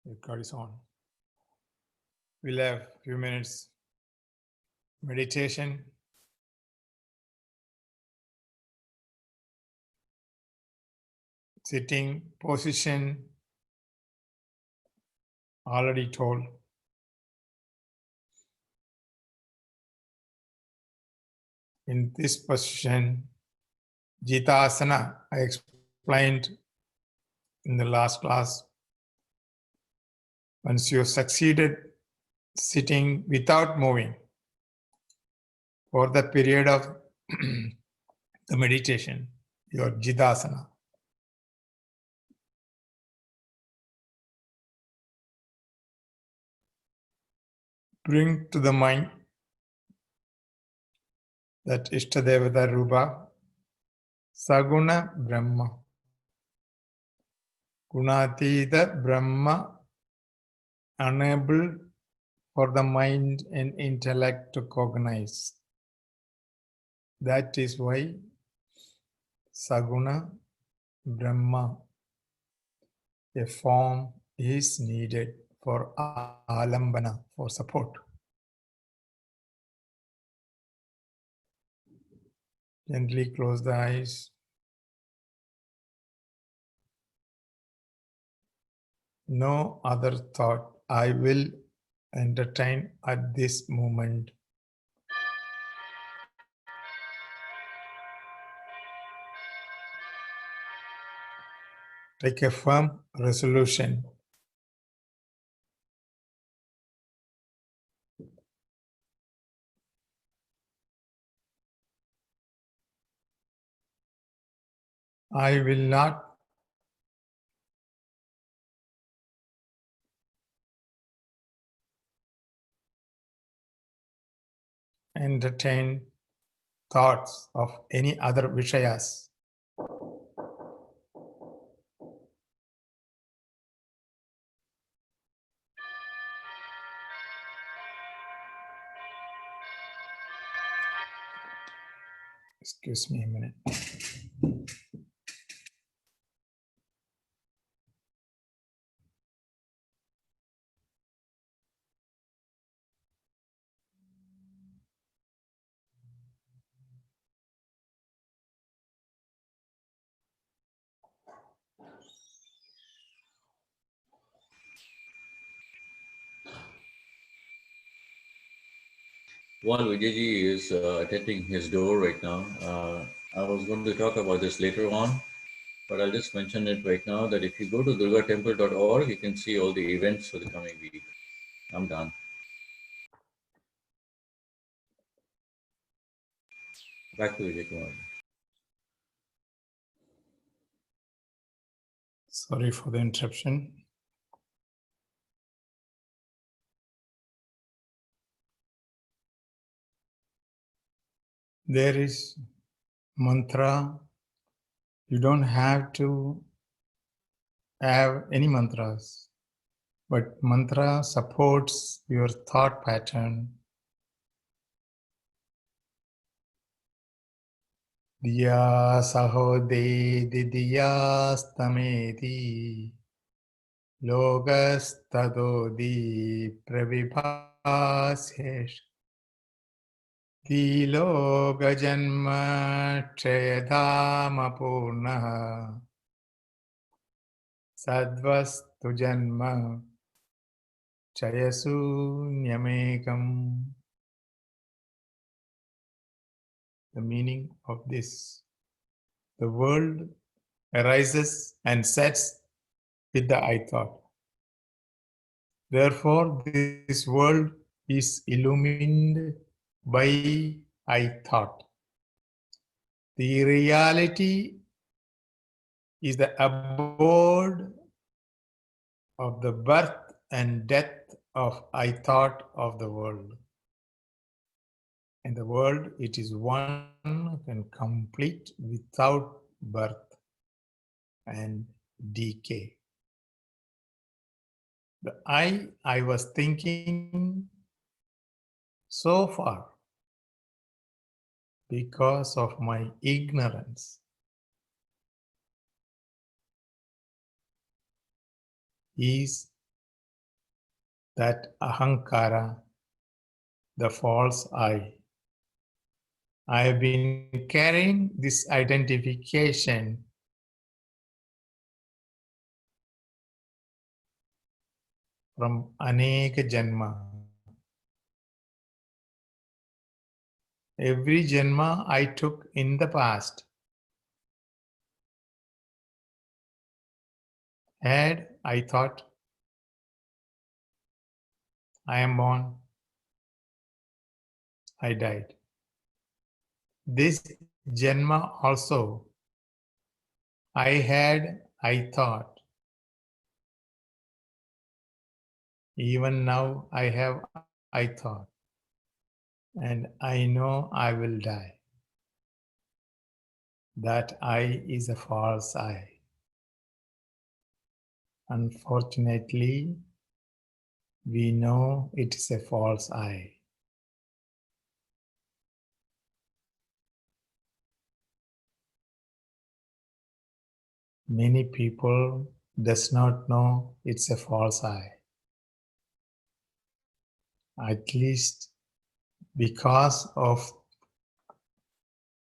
Record is on. We'll have a few minutes meditation. Sitting position already told. In this position, Jitasana, I explained in the last class. Once you succeeded sitting without moving for the period of the meditation, your Jitasana. Bring to the mind that Ishtadevata Rupa, Saguna Brahma, Gunatita Brahma, unable for the mind and intellect to cognize. That is why Saguna Brahma, a form, is needed for alambana, for support. Gently close the eyes. No other thought I will entertain at this moment. Take a firm resolution. I will not entertain thoughts of any other Vishayas. Excuse me a minute. While Vijayji is attending his door right now, I was going to talk about this later on, but I'll just mention it right now that if you go to durgatemple.org, you can see all the events for the coming week. I'm done. Back to Vijay Kumar. Sorry for the interruption. There is mantra. You don't have to have any mantras, but mantra supports your thought pattern. Diya sahode didiya stameti logastadodi pravibhasesh Diloga janma kshayadhama purnaha sadvastu janma chayasunyamekam. The meaning of this: the world arises and sets with the I thought. Therefore, this world is illumined by I thought. The reality is the abode of the birth and death of I thought of the world. And the world, it is one and complete without birth and decay. The I was thinking so far because of my ignorance. Is that ahankara, the false I. I have been carrying this identification from aneka janma. Every janma I took in the past had I thought, I am born, I died. This janma also I thought, even now I have I thought, and I know I will die. That I is a false I. Unfortunately, we know it is a false I. Many people does not know it's a false I. At least because of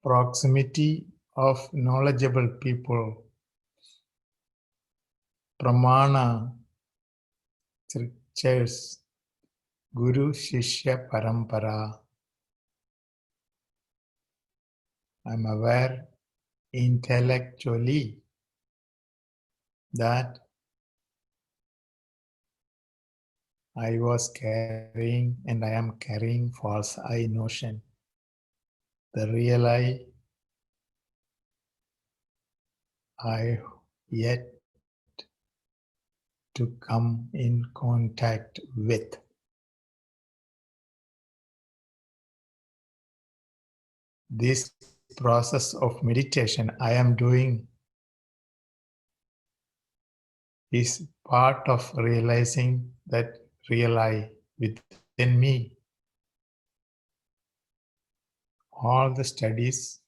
proximity of knowledgeable people, pramana, scriptures, guru, shishya, parampara. I'm aware intellectually that I was carrying and I am carrying false I notion. The real I yet to come in contact with. This process of meditation I am doing is part of realizing that real I within me. All the studies,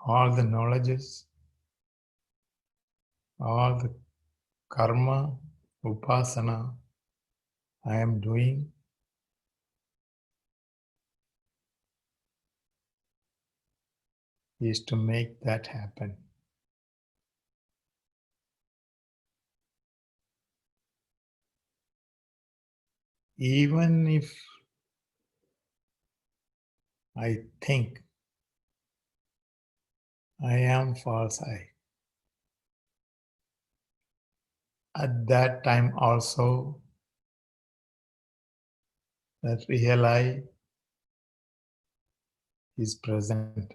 all the knowledges, all the karma, upasana I am doing is to make that happen. Even if I think I am false I, at that time also that real I is present.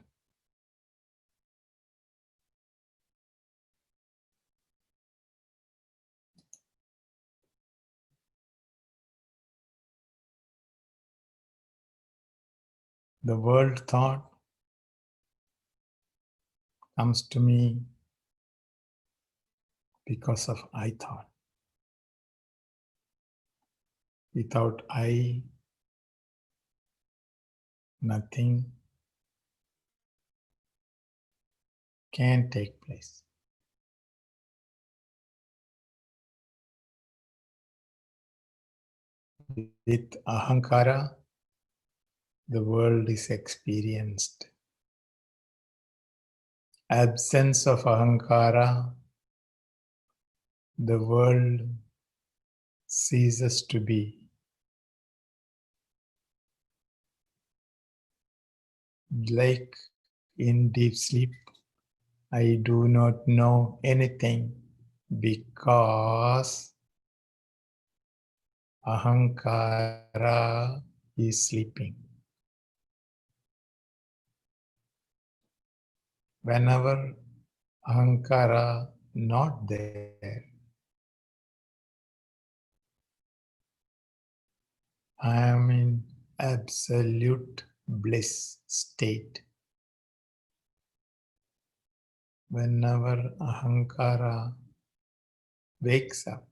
The world thought comes to me because of I thought. Without I, nothing can take place. With ahankara, the world is experienced. Absence of ahankara, the world ceases to be. Like in deep sleep, I do not know anything because ahankara is sleeping. Whenever ahankara not there, I am in absolute bliss state. Whenever ahankara wakes up,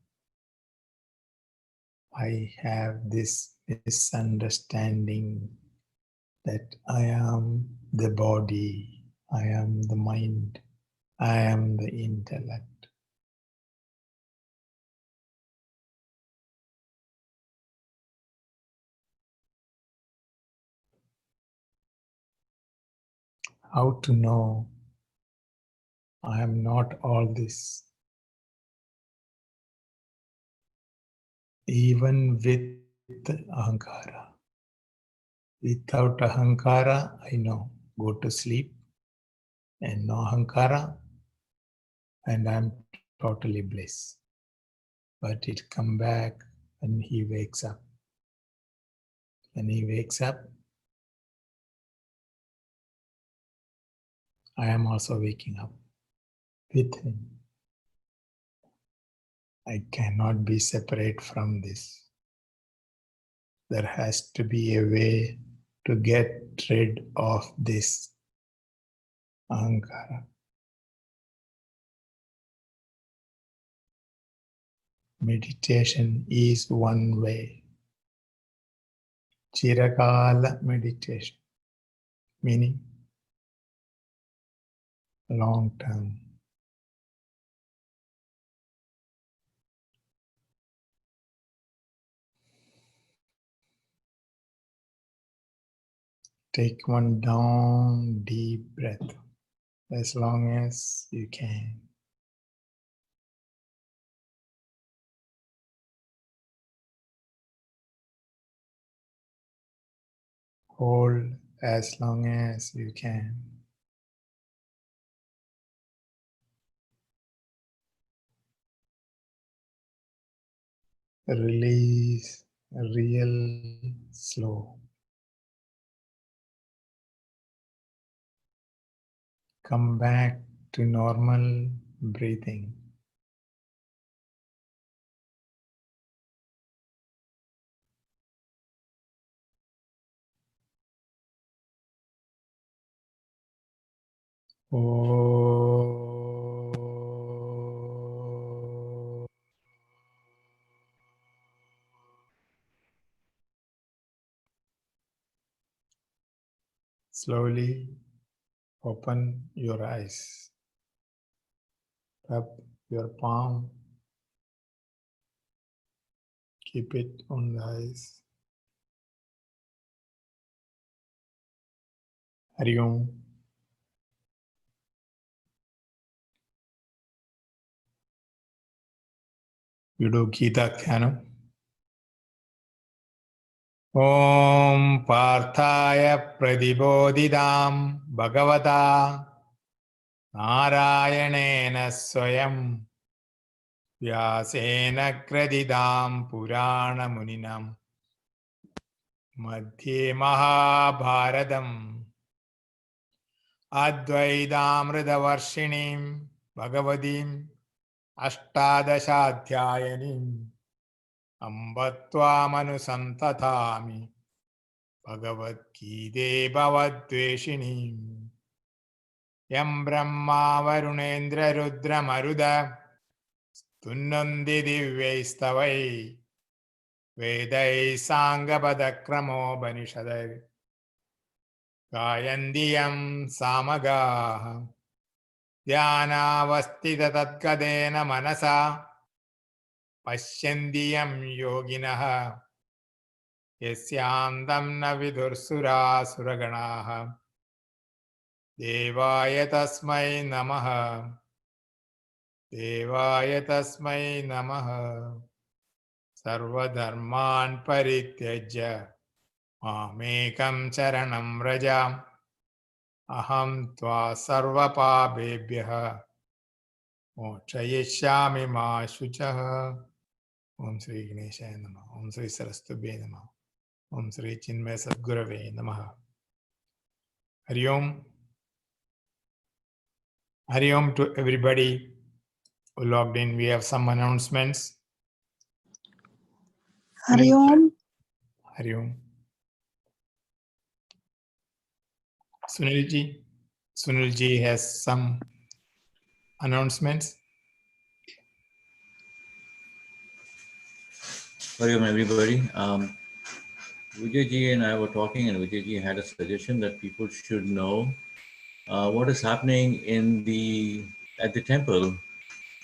I have this misunderstanding that I am the body, I am the mind, I am the intellect. how to know I am not all this. Even with ahankara. Without ahankara, I know. Go to sleep and no ahankara, and I'm totally bliss. But it come back when he wakes up. When he wakes up, I am also waking up with him. I cannot be separate from this. There has to be a way to get rid of this ahankara. Meditation is one way. Chirakala meditation, meaning long term. Take one down deep breath as long as you can. Hold as long as you can. Release real slow. Come back to normal breathing. Oh. Slowly open your eyes. Rub your palm. Keep it on the eyes. Hari Om. You do Gita Dhyana. Om Parthaya Pradibodhidam Bhagavata Narayanena Swayam Vyasena Kradidam Purana Muninam Madhye Mahabharadam Advaidamritavarshinim Bhagavadim Ashtadashaധ്യായനിം Ambatvamanusantatami Bhagavad-gīte bhavadveshinim Yam Brahma Varunendra Rudra Maruda Tunnandi Divyaistavai Vedai Sangapada-kramo Banishadai Gayandiyam Samagaha Dhyanavastita Tatgadena Manasa Pashyandiyam Yoginaha Yasyandam na vidursura suraganaha Devaya tasmai namaha Devaya tasmai namaha Sarvadharman parityajya Mamekam charanam rajam Aham tva sarvapabhebhyaha Mochayishyami ma shuchaha Om Sri Ganeshaya Namaha Om Sri Saraswatibhye Namaha Om Sri Chinmaya Sadgurave Namaha. Hari Om. Hari Om to everybody who logged in. We have some announcements. Hari Om. Hari Om. Sunilji has some announcements. Hari Om, everybody. Vijayji and I were talking, and Vijayji had a suggestion that people should know what is happening at the temple.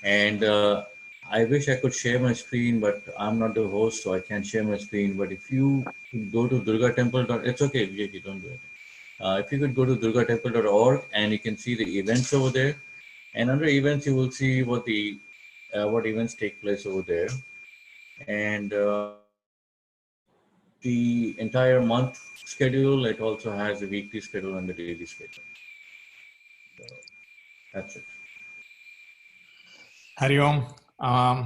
And I wish I could share my screen, but I'm not the host, so I can't share my screen. But if you go to Durga Temple, it's okay, Vijayji, don't do it. If you could go to durgatemple.org and you can see the events over there. And under events, you will see what events take place over there. And the entire month schedule, it also has the weekly schedule and the daily schedule. So that's it. Hari Om.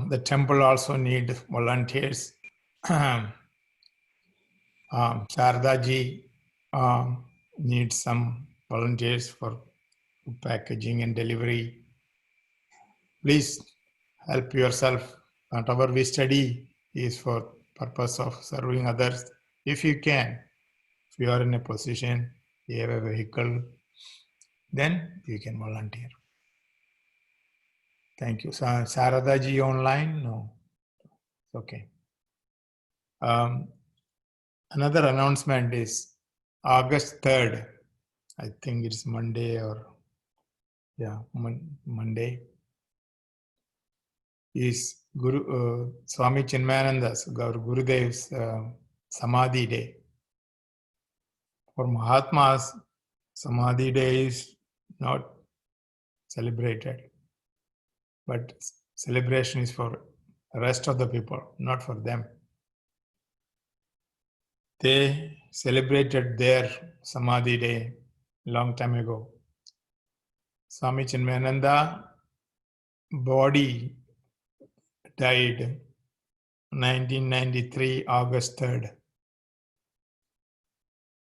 The temple also need volunteers. Sharda ji needs some volunteers for packaging and delivery. Please help yourself. Whatever we study is for purpose of serving others. If you can, if you are in a position, you have a vehicle, then you can volunteer. Thank you. Sarada ji online? No. Okay. Another announcement is August 3rd. I think it's Monday or, yeah, Monday. Is Swami Chinmayananda's, Gurudev's Samadhi Day. For Mahatmas, Samadhi Day is not celebrated, but celebration is for the rest of the people, not for them. They celebrated their Samadhi Day long time ago. Swami Chinmayananda body died 1993 August 3rd.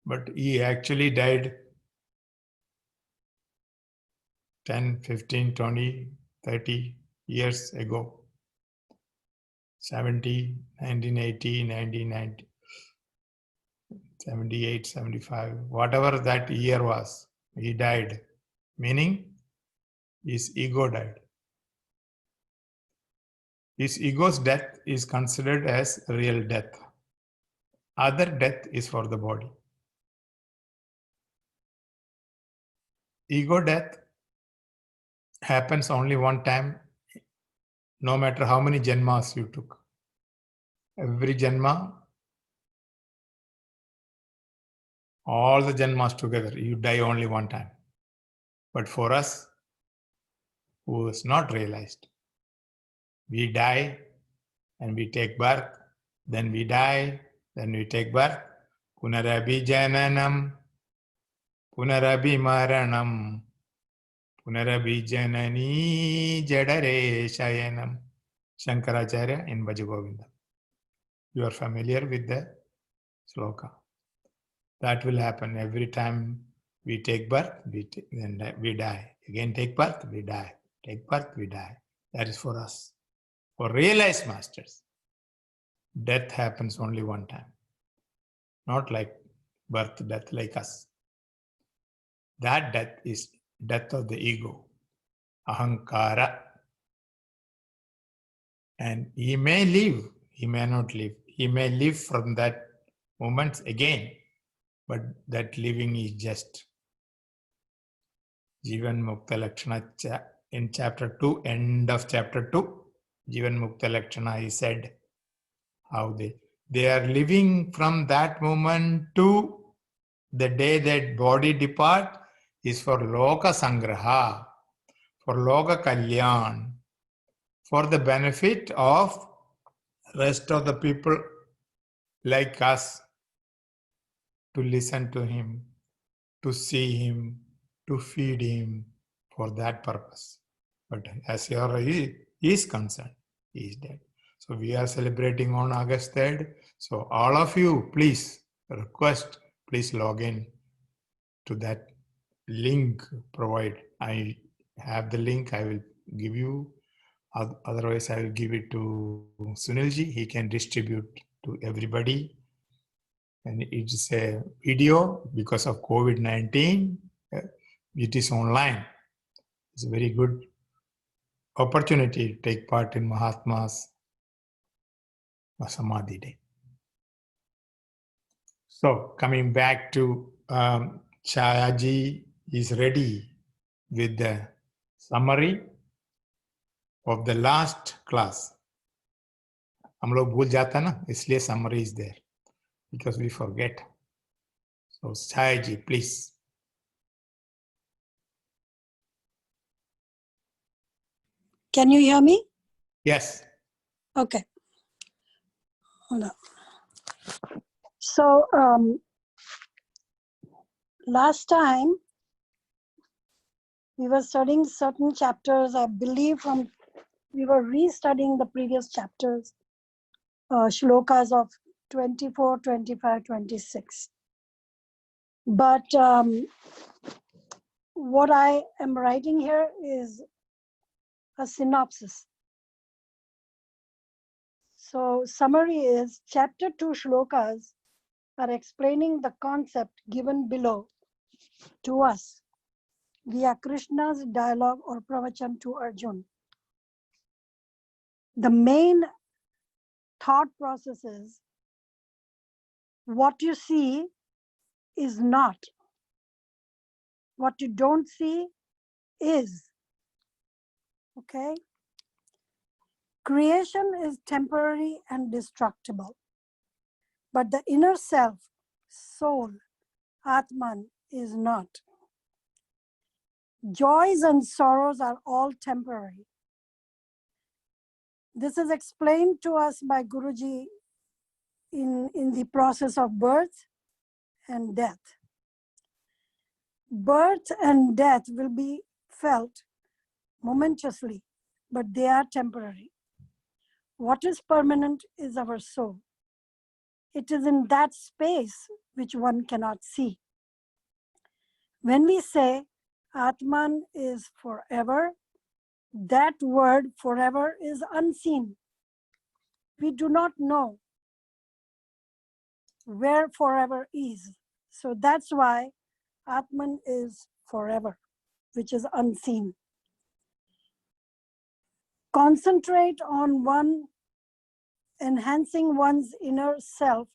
But he actually died 10, 15, 20, 30 years ago. 70, 1980, 1990, 78, 75, whatever that year was, he died. Meaning, his ego died. His ego's death is considered as real death. Other death is for the body. Ego death happens only one time, no matter how many janmas you took. Every janma, all the janmas together, you die only one time. But for us, who is not realized, we die and we take birth, then we die, then we take birth. Punarabi jananam, punarabi maranam, punarabi janani jadare shayanam. Shankaracharya in Bhajagovinda. You are familiar with the sloka. That will happen every time we take birth, then we die. Again take birth, we die. Take birth, we die. That is for us. For realized masters, death happens only one time. Not like birth, death like us. That death is death of the ego, ahankara. And he may live, he may not live. He may live from that moment again, but that living is just Jivan Mukta Lakshana in chapter 2, end of chapter 2. Jivan Mukta Lakshana, he said how they are living from that moment to the day that body depart is for Loka Sangraha, for Loka Kalyan, for the benefit of rest of the people like us, to listen to him, to see him, to feed him, for that purpose. But as far as he is concerned, he is dead. So we are celebrating on August 3rd. So all of you, please request, please log in to that link provide. I have the link, I will give you. Otherwise, I will give it to Sunilji. He can distribute to everybody. And it is a video because of COVID-19. It is online. It's a very good opportunity to take part in Mahatma's Samadhi Day. So coming back to Chayaji is ready with the summary of the last class. हम लोग भूल जाता ना, इसलिए summary is there, because we forget. So Chayaji, please. Can you hear me? Yes. Okay. Hold on. So last time we were studying certain chapters, I believe we were restudying the previous chapters, shlokas of 24, 25, 26. But what I am writing here is a synopsis. So summary is chapter 2 shlokas are explaining the concept given below to us via Krishna's dialogue or pravachan to Arjun. The main thought process is what you see is not. What you don't see is. Okay? Creation is temporary and destructible. But the inner self, soul, Atman, is not. Joys and sorrows are all temporary. This is explained to us by Guruji in the process of birth and death. Birth and death will be felt momentously, but they are temporary. What is permanent is our soul. It is in that space which one cannot see. When we say Atman is forever, that word forever is unseen. We do not know where forever is. So that's why Atman is forever, which is unseen. Concentrate on one, enhancing one's inner self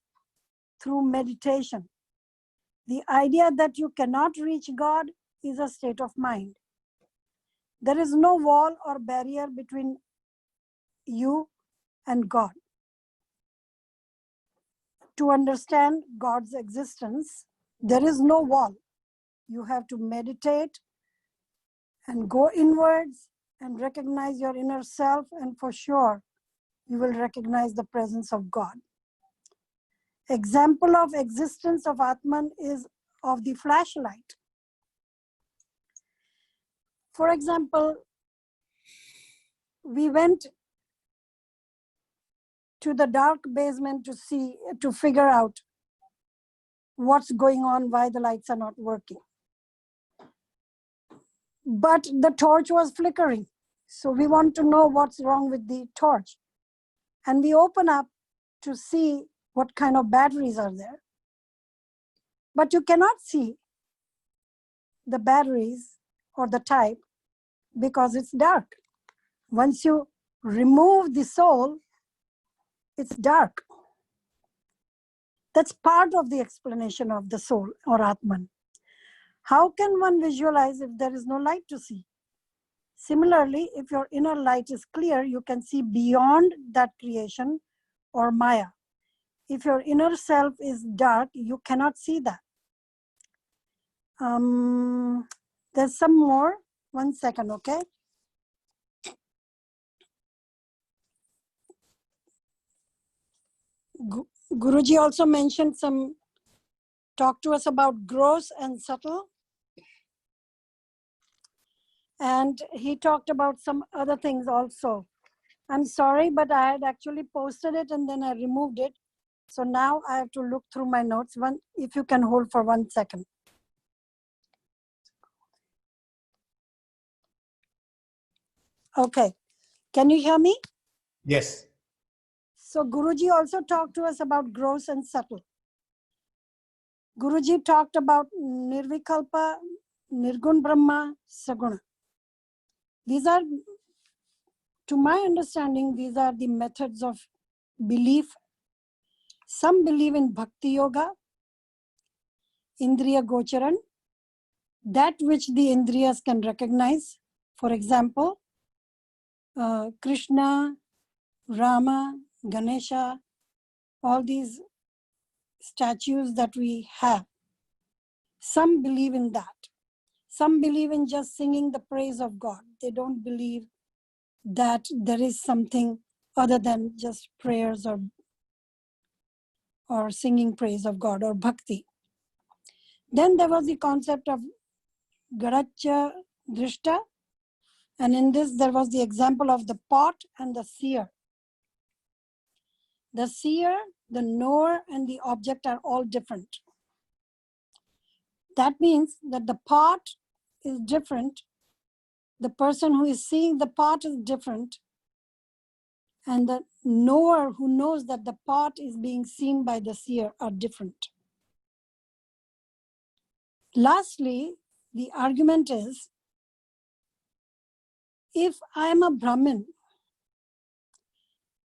through meditation. The idea that you cannot reach God is a state of mind. There is no wall or barrier between you and God. To understand God's existence, there is no wall. You have to meditate and go inwards and recognize your inner self, and for sure, you will recognize the presence of God. Example of existence of Atman is of the flashlight. For example, we went to the dark basement to figure out what's going on, why the lights are not working. But the torch was flickering. So we want to know what's wrong with the torch. And we open up to see what kind of batteries are there. But you cannot see the batteries or the type because it's dark. Once you remove the soul, it's dark. That's part of the explanation of the soul or Atman. How can one visualize if there is no light to see? Similarly, if your inner light is clear, you can see beyond that creation or Maya. If your inner self is dark, you cannot see that. There's some more. 1 second, okay? Guruji also mentioned talk to us about gross and subtle. And he talked about some other things also. I'm sorry, but I had actually posted it and then I removed it. So now I have to look through my notes. If you can hold for 1 second. Okay, can you hear me? Yes. So Guruji also talked to us about gross and subtle. Guruji talked about Nirvikalpa, Nirgun Brahma, Saguna. These are, to my understanding, these are the methods of belief. Some believe in Bhakti Yoga, Indriya Gocharan, that which the Indriyas can recognize. For example, Krishna, Rama, Ganesha, all these statues that we have. Some believe in that. Some believe in just singing the praise of God. They don't believe that there is something other than just prayers or singing praise of God or bhakti. Then there was the concept of Garacha Drishta, and in this there was the example of the pot and the seer. The seer, the knower, and the object are all different. That means that the pot is different. The person who is seeing the pot is different. And the knower who knows that the pot is being seen by the seer are different. Lastly, the argument is, if I am a Brahmin,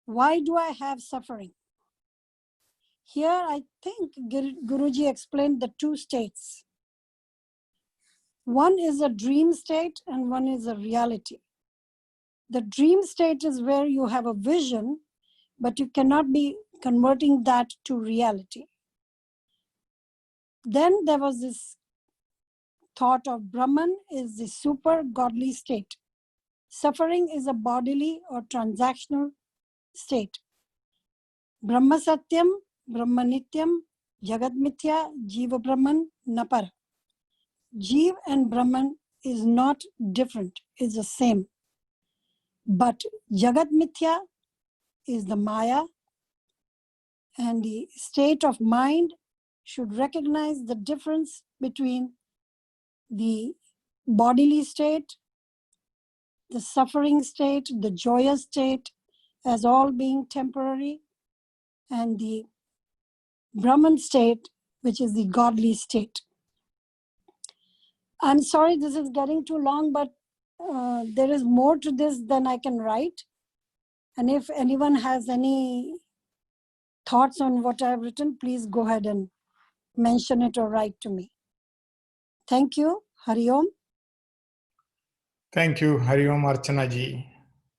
why do I have suffering? Here, I think Guruji explained the two states. One is a dream state and one is a reality. The dream state is where you have a vision, but you cannot be converting that to reality. Then there was this thought of Brahman is the super godly state. Suffering is a bodily or transactional state. Brahma Satyam, Brahma Nityam, Jagat Mithya, Jiva Brahman, Napara. Jeev and Brahman is not different, it's the same. But Jagat Mithya is the Maya, and the state of mind should recognize the difference between the bodily state, the suffering state, the joyous state as all being temporary, and the Brahman state, which is the godly state. I'm sorry this is getting too long, but there is more to this than I can write. And if anyone has any thoughts on what I've written, please go ahead and mention it or write to me. Thank you. Hari Om. Thank you, Hari Om Archana ji.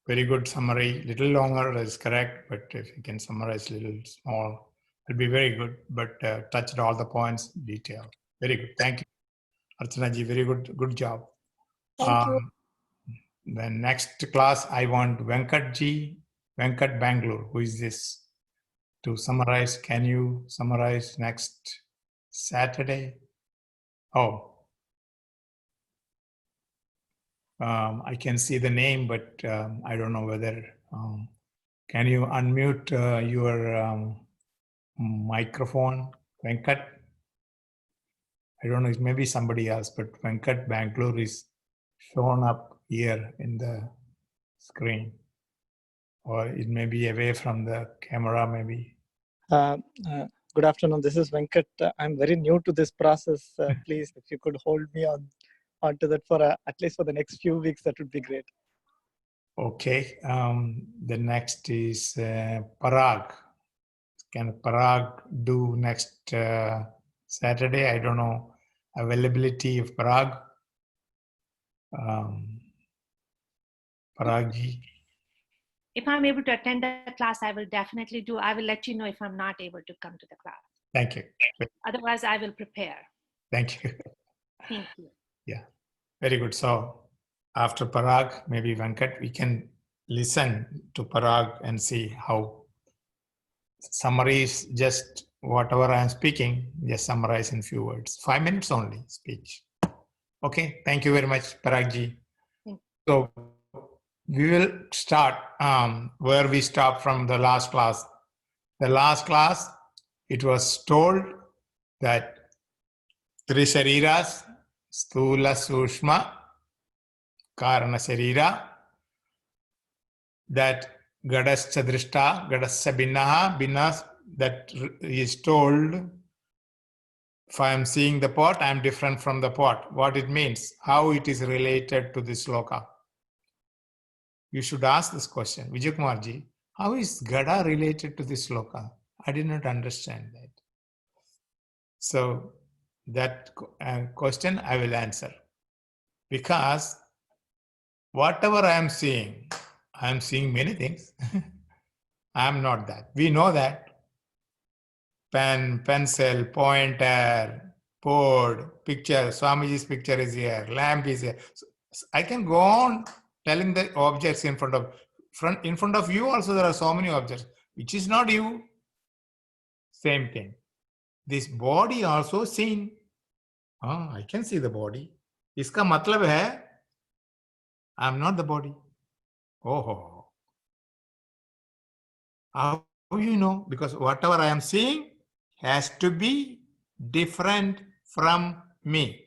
Very good summary. Little longer is correct, but if you can summarize a little small, it'll be very good. But touched all the points, detail. Very good. Thank you, Archana ji. Very good job. Thank you. The next class, I want Venkat ji, Venkat Bangalore. Who is this? To summarize, can you summarize next Saturday? Oh. I can see the name, but I don't know whether, can you unmute your microphone, Venkat? I don't know, it may be somebody else, but Venkat Bangalore is shown up here in the screen. Or it may be away from the camera, maybe. Good afternoon, this is Venkat. I'm very new to this process. Please, if you could hold me onto that for at least for the next few weeks, that would be great. Okay, the next is Parag. Can Parag do next Saturday? I don't know availability of Parag. Parag ji. If I'm able to attend the class, I will definitely do. I will let you know if I'm not able to come to the class. Thank you. Otherwise, I will prepare. Thank you. Thank you. Yeah, very good. So after Parag, maybe Venkat, we can listen to Parag and see how summaries just whatever I'm speaking, just summarize in few words. 5 minutes only speech. Okay, thank you very much, Parag ji. So we will start where we stopped from the last class. The last class, it was told that three shariras, Sthula, Sushma, Karana Sharira, that Gadascha Drishta, Gadascha Binnaha, Binnas, that is told, if I am seeing the pot, I am different from the pot. What it means, how it is related to this sloka. You should ask this question. Vijay Kumar ji, how is Gada related to this sloka? I did not understand that. So that question I will answer. Because whatever I am seeing many things. I am not that. We know that. Pen, pencil, pointer, board, picture, Swamiji's picture is here, lamp is here. So I can go on telling the objects in front of you also there are so many objects, which is not you. Same thing. This body also seen. I can see the body. Iska matlab hai, I am not the body. Oh. How you know? Because whatever I am seeing has to be different from me.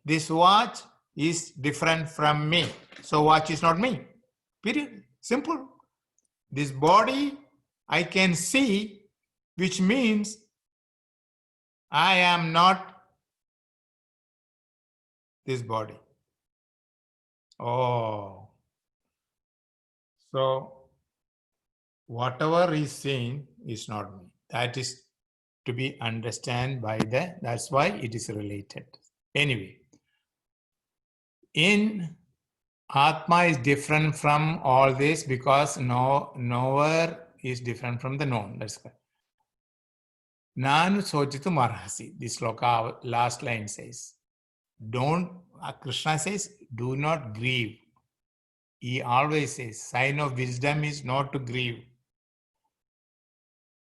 This watch is different from me. So watch is not me. Period. Simple. This body I can see, which means I am not this body. Oh. So whatever is seen is not me. That is to be understood by that's why it is related. Anyway, in Atma is different from all this because knower is different from the known. That's correct. Nanu sochitu marhasi. This sloka, last line says, Krishna says, do not grieve. He always says, sign of wisdom is not to grieve.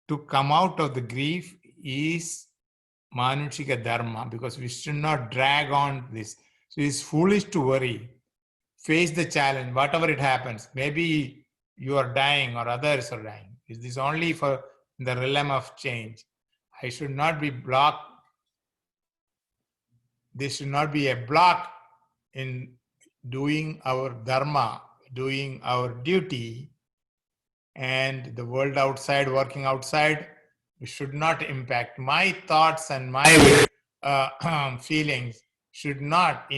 To come out of the grief is Manushika Dharma, because we should not drag on this. So it's foolish to worry. Face the challenge, whatever it happens. Maybe you are dying or others are dying. Is this only for the realm of change? I should not be blocked. This should not be a block in doing our dharma, doing our duty, and the world outside, working outside, should not impact my thoughts, and my feelings should not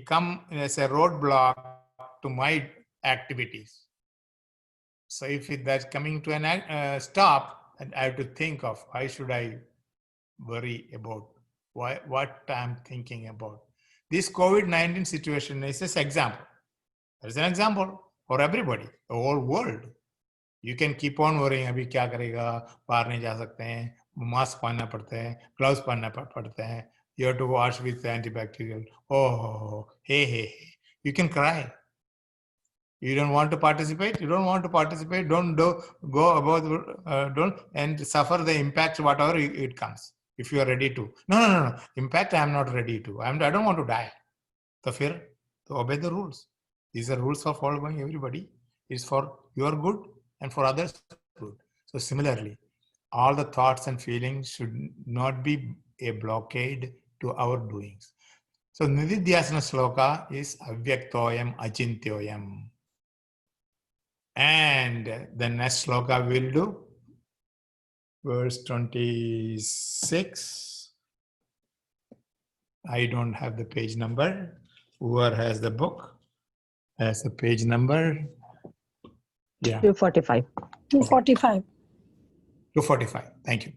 come as a roadblock to my activities. So if that's coming to an stop, and I have to think of why should I worry about what I'm thinking about. This COVID-19 situation is an example. There's an example for everybody, the whole world. You can keep on worrying, अभी क्या करेगा, बाहर नहीं जा सकते हैं, mask पहनना पड़ता है, ग्लव्स पहनना पड़ता है, you have to wash with antibacterial. Oh, hey. You can cry. You don't want to participate? You don't want to participate? Don't go about, don't and suffer the impact, whatever it comes. If you are ready to. No. Impact, I am not ready to. I don't want to die. The fear, to obey the rules. These are rules for following everybody. It's for your good and for others' good. So similarly, all the thoughts and feelings should not be a blockade to our doings. So Nididhyasana sloka is Avyaktoyam Achintyoyam. And the next sloka we'll do, verse 26. I don't have the page number. Whoever has the book has the page number. Yeah. 245. 245. 245. Thank you.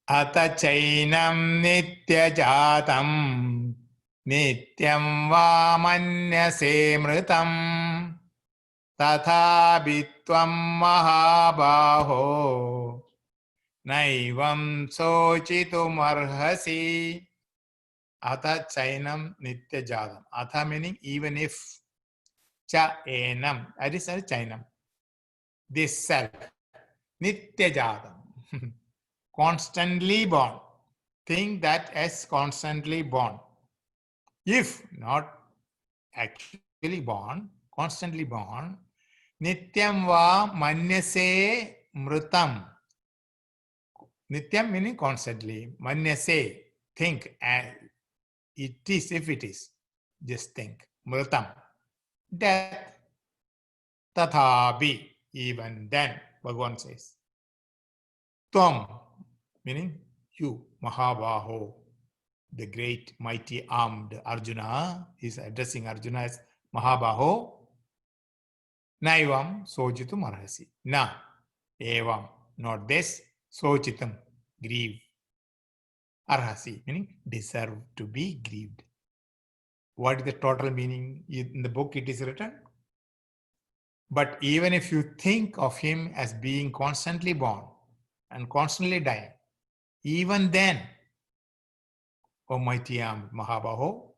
Ata chainam nityajatam nityam va manyase mritam tatha bitvam mahabaho naivam sochitum arhasi. Ata chainam nityajatam. Ata meaning even if. Cha enam. That is a chainam. This self. Nityajatam. Constantly born. Think that as constantly born. If not actually born, constantly born, nityam va manyase mrutam. Nityam meaning constantly. Manyase, think. It is, if it is. Just think. Mrutam. Death. Tathabi. Even then, Bhagavan says. Tvam, meaning you, Mahabaho, the great mighty armed Arjuna, is addressing Arjuna as Mahabaho. Naivam sochitum arhasi. Na, evam, not this, sochitam, grieve. Arhasi, meaning deserve to be grieved. What is the total meaning? In the book it is written. But even if you think of him as being constantly born and constantly dying, even then, O mighty armed Mahabaho,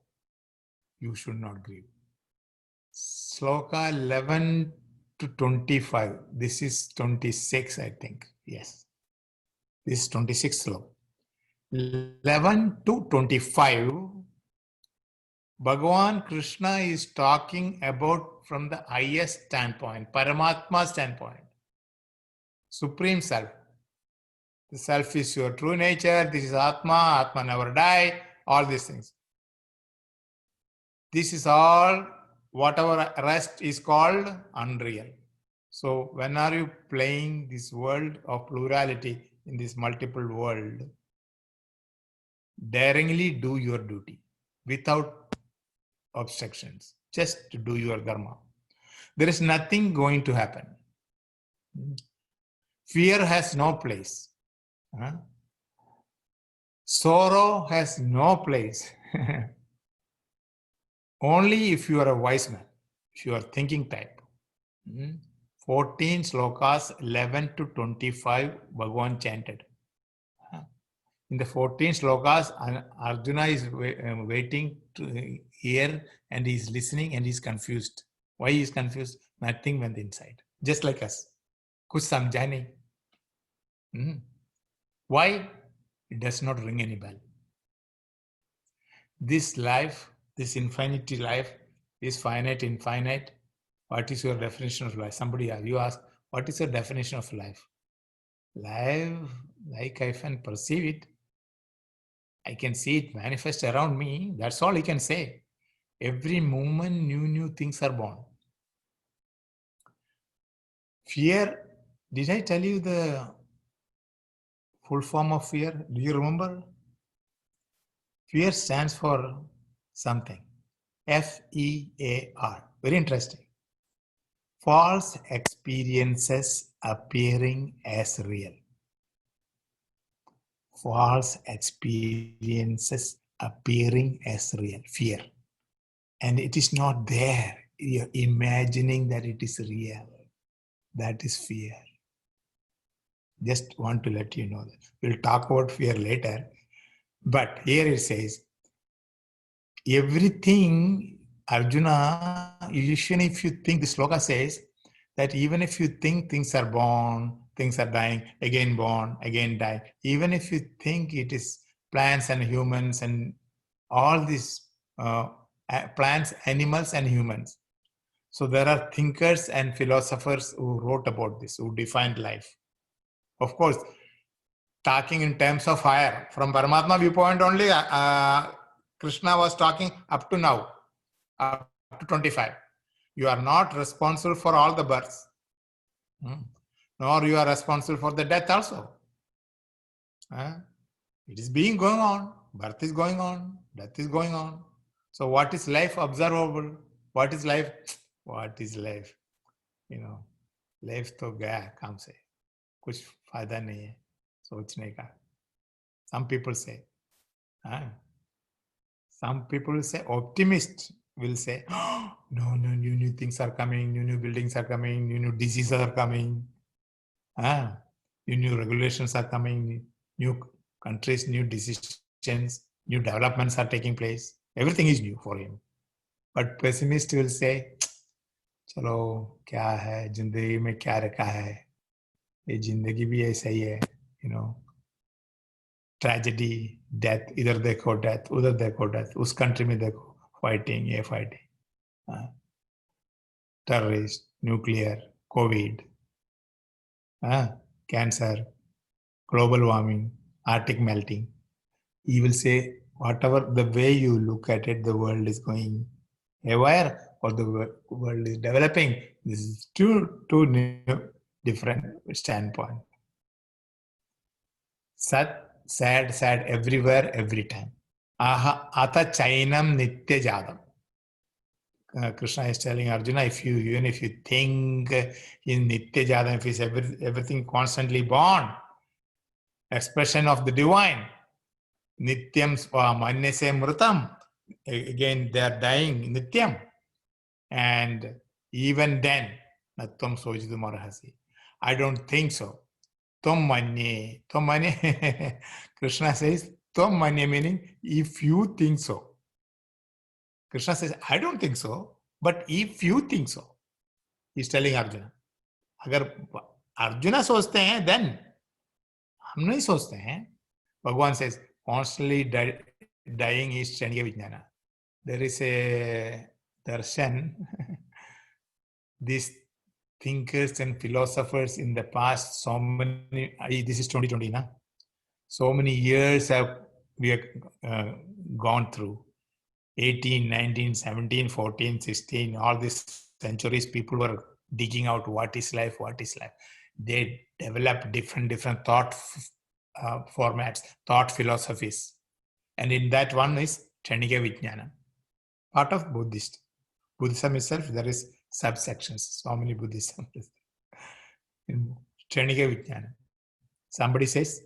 you should not grieve. Sloka 11 to 25. This is 26, I think. Yes. This is 26 sloka. 11 to 25. Bhagavan Krishna is talking about from the highest standpoint, Paramatma standpoint, Supreme Self. The Self is your true nature. This is Atma. Atma never die. All these things. This is all, whatever rest is called unreal. So when are you playing this world of plurality in this multiple world? Daringly do your duty without obstructions. Just to do your dharma. There is nothing going to happen. Fear has no place. Sorrow has no place. Only if you are a wise man, if you are thinking type. 14 slokas, 11 to 25, Bhagavan chanted. In the 14 slokas, Arjuna is waiting to hear and he is listening and he is confused. Why he is confused? Nothing went inside. Just like us. Kuch samjha nahi. Why? It does not ring any bell. This life, this infinity life is finite, infinite. What is your definition of life? Somebody, you ask, what is your definition of life? Life, like I can perceive it, I can see it manifest around me. That's all I can say. Every moment, new things are born. Fear, did I tell you the full form of fear? Do you remember? Fear stands for something. F-E-A-R. Very interesting. False experiences appearing as real. False experiences appearing as real. Fear. And it is not there. You're imagining that it is real. That is fear. Just want to let you know that. We'll talk about fear later. But here it says, everything, Arjuna, usually if you think, the sloka says that even if you think things are born, things are dying, again born, again die, even if you think it is plants and humans and all these plants, animals and humans. So there are thinkers and philosophers who wrote about this, who defined life. Of course, talking in terms of higher. From Paramatma viewpoint only, Krishna was talking up to now, up to 25. You are not responsible for all the births. Nor you are responsible for the death also. It is being going on. Birth is going on. Death is going on. So what is life? Observable. What is life? What is life? You know, life to gaya, kam se. Kuch fayda nahi hai. Sochne ka. Some people say. Some people say, optimist will say, oh, no, new things are coming, new buildings are coming, new diseases are coming. New regulations are coming, new countries, new decisions, new developments are taking place. Everything is new for him. But pessimist will say, chalo, kya hai, jindagi mein kya rakha hai? Ye jindagi bhi aisa hi hai, you know. Tragedy, death, idhar dekho death, udhar dekho death, us country mein dekho, fighting, ye fighting. Terrorist, nuclear, COVID, cancer, global warming, Arctic melting. He will say, whatever the way you look at it, the world is going haywire or the world is developing. This is two new, different standpoint. Sat, sad, everywhere, every time. Ata chainam nitya jadam. Krishna is telling Arjuna, even if you think in nitya jadam, if it's everything constantly born, expression of the divine, nityam manyase mrutam, again they are dying, nityam, and even then, natvam sojidum arhasi. I don't think so. Tom manye, Krishna says, tom manye meaning if you think so. Krishna says, I don't think so. But if you think so, he's telling Arjuna. अगर अर्जुना सोचते हैं, then हम नहीं सोचते हैं. Bhagwan says, constantly dying is Kshanika Vijnana. There is a darshan. These thinkers and philosophers in the past, so many, this is 2020 now. So many years we have gone through. 18, 19, 17, 14, 16, all these centuries, people were digging out what is life. They developed different thought formats, thought philosophies. And in that one is Kshanika Vijnana, part of Buddhist. Buddhism itself, there is subsections, so many Buddhism. In Kshanika Vijnana. Somebody says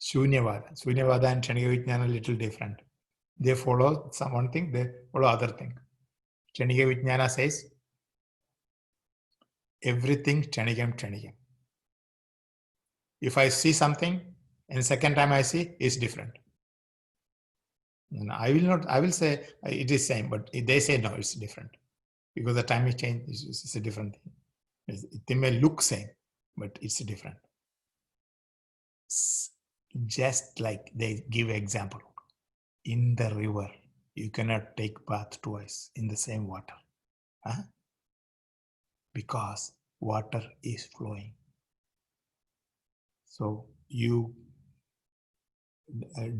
Shunyavada. Shunyavada and Kshanika Vijnana are a little different. They follow one thing, they follow other thing. Kshanika Vijnana says everything Kshanikam. If I see something and second time I see, it's different. And I will say it is same, but they say no, it's different. Because the time is changed, it's a different thing. They may look same, but it's different. Just like they give example. In the river, you cannot take bath twice in the same water. Huh? Because water is flowing. So you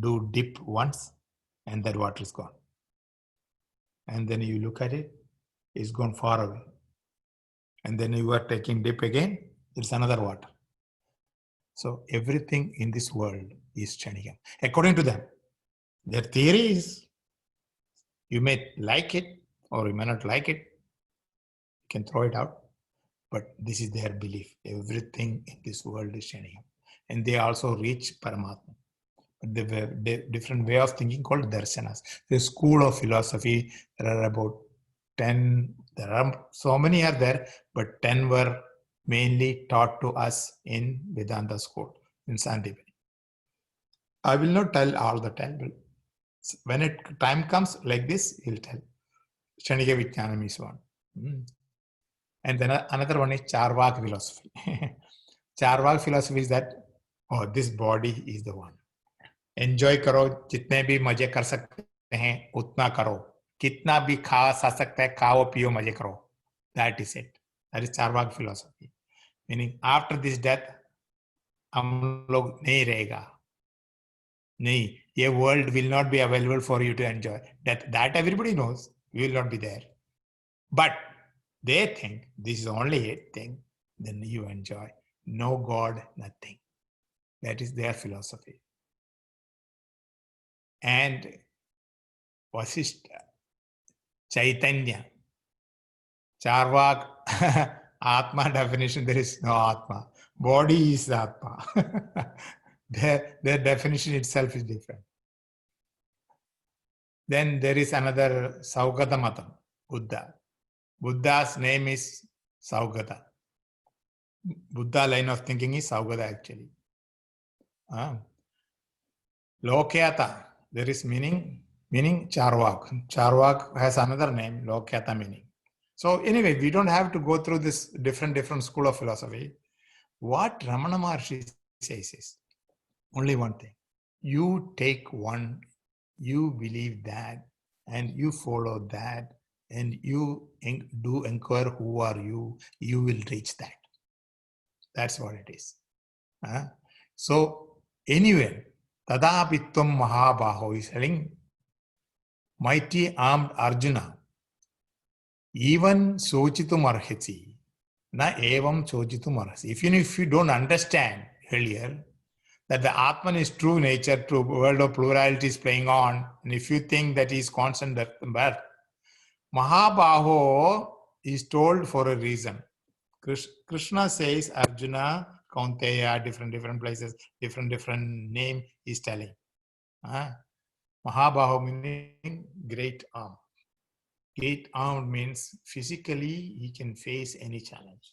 do dip once and that water is gone. And then you look at it, it's gone far away. And then you are taking dip again, it's another water. So everything in this world is Kshanika. According to them, their theory is, you may like it or you may not like it, you can throw it out, but this is their belief. Everything in this world is Kshanika. And they also reach Paramatma. But the different way of thinking called darshanas. The school of philosophy, there are about 10, there are so many are there, but 10 were mainly taught to us in Vedanta school, in Sandipani. I will not tell all the 10, but when time comes like this, he'll tell. Kshanika Vijnanam is one. And then another one is Charvak philosophy. Charvak philosophy is that, oh, this body is the one. Enjoy karo, jitne bhi maje kar sakte hain, utna karo. Kitna bhi kha sakte hai, khao piyo maje karo. That is it. That is Charvak philosophy. Meaning after this death, hum log nahi rahega. Nahi, a world will not be available for you to enjoy. That everybody knows. We will not be there. But they think this is only a thing, then you enjoy. No God, nothing. That is their philosophy. And Vasishtha, Chaitanya, Charvak, Atma definition, there is no Atma. Body is Atma. Their definition itself is different. Then there is another Saugata Matam, Buddha. Buddha's name is Saugata. Buddha line of thinking is Saugata actually. Lokyata, there is meaning Charvak. Charvak has another name, Lokyata meaning. So anyway, we don't have to go through this different school of philosophy. What Ramana Maharshi says is only one thing. You take one, you believe that, and you follow that, and you do inquire who are you, you will reach that. That's what it is. So anyway, Tadapitvam Mahabaho is telling, mighty armed Arjuna, even Sochitum Arhati, na evam Sochitum Arhasi. Even if you don't understand earlier that the Atman is true nature, true world of plurality is playing on, and if you think that he is constant death and birth, Mahabaho is told for a reason. Krishna says, Arjuna, Kaunteya, different places, different name is telling. Mahabaho meaning great arm. Great arm means physically he can face any challenge.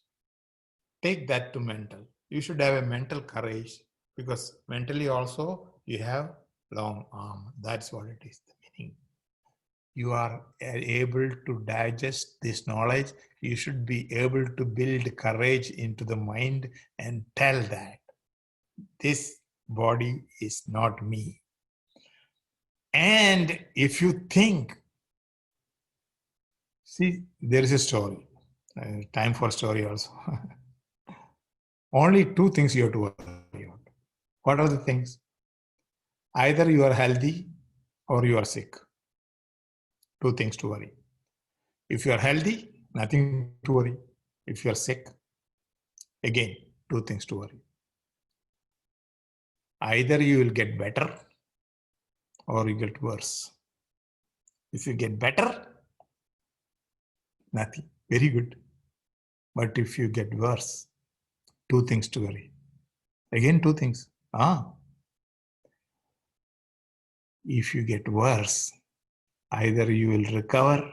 Take that to mental. You should have a mental courage because mentally also you have long arm. That's what it is, the meaning. you are able to digest this knowledge, you should be able to build courage into the mind and tell that this body is not me. And if you think, see, there is a story, time for story also. Only two things you have to worry about. What are the things? Either you are healthy or you are sick. Two things to worry. If you are healthy, nothing to worry. If you are sick, again, two things to worry. Either you will get better or you get worse. If you get better, nothing, very good. But if you get worse, two things to worry. Again, two things. If you get worse, either you will recover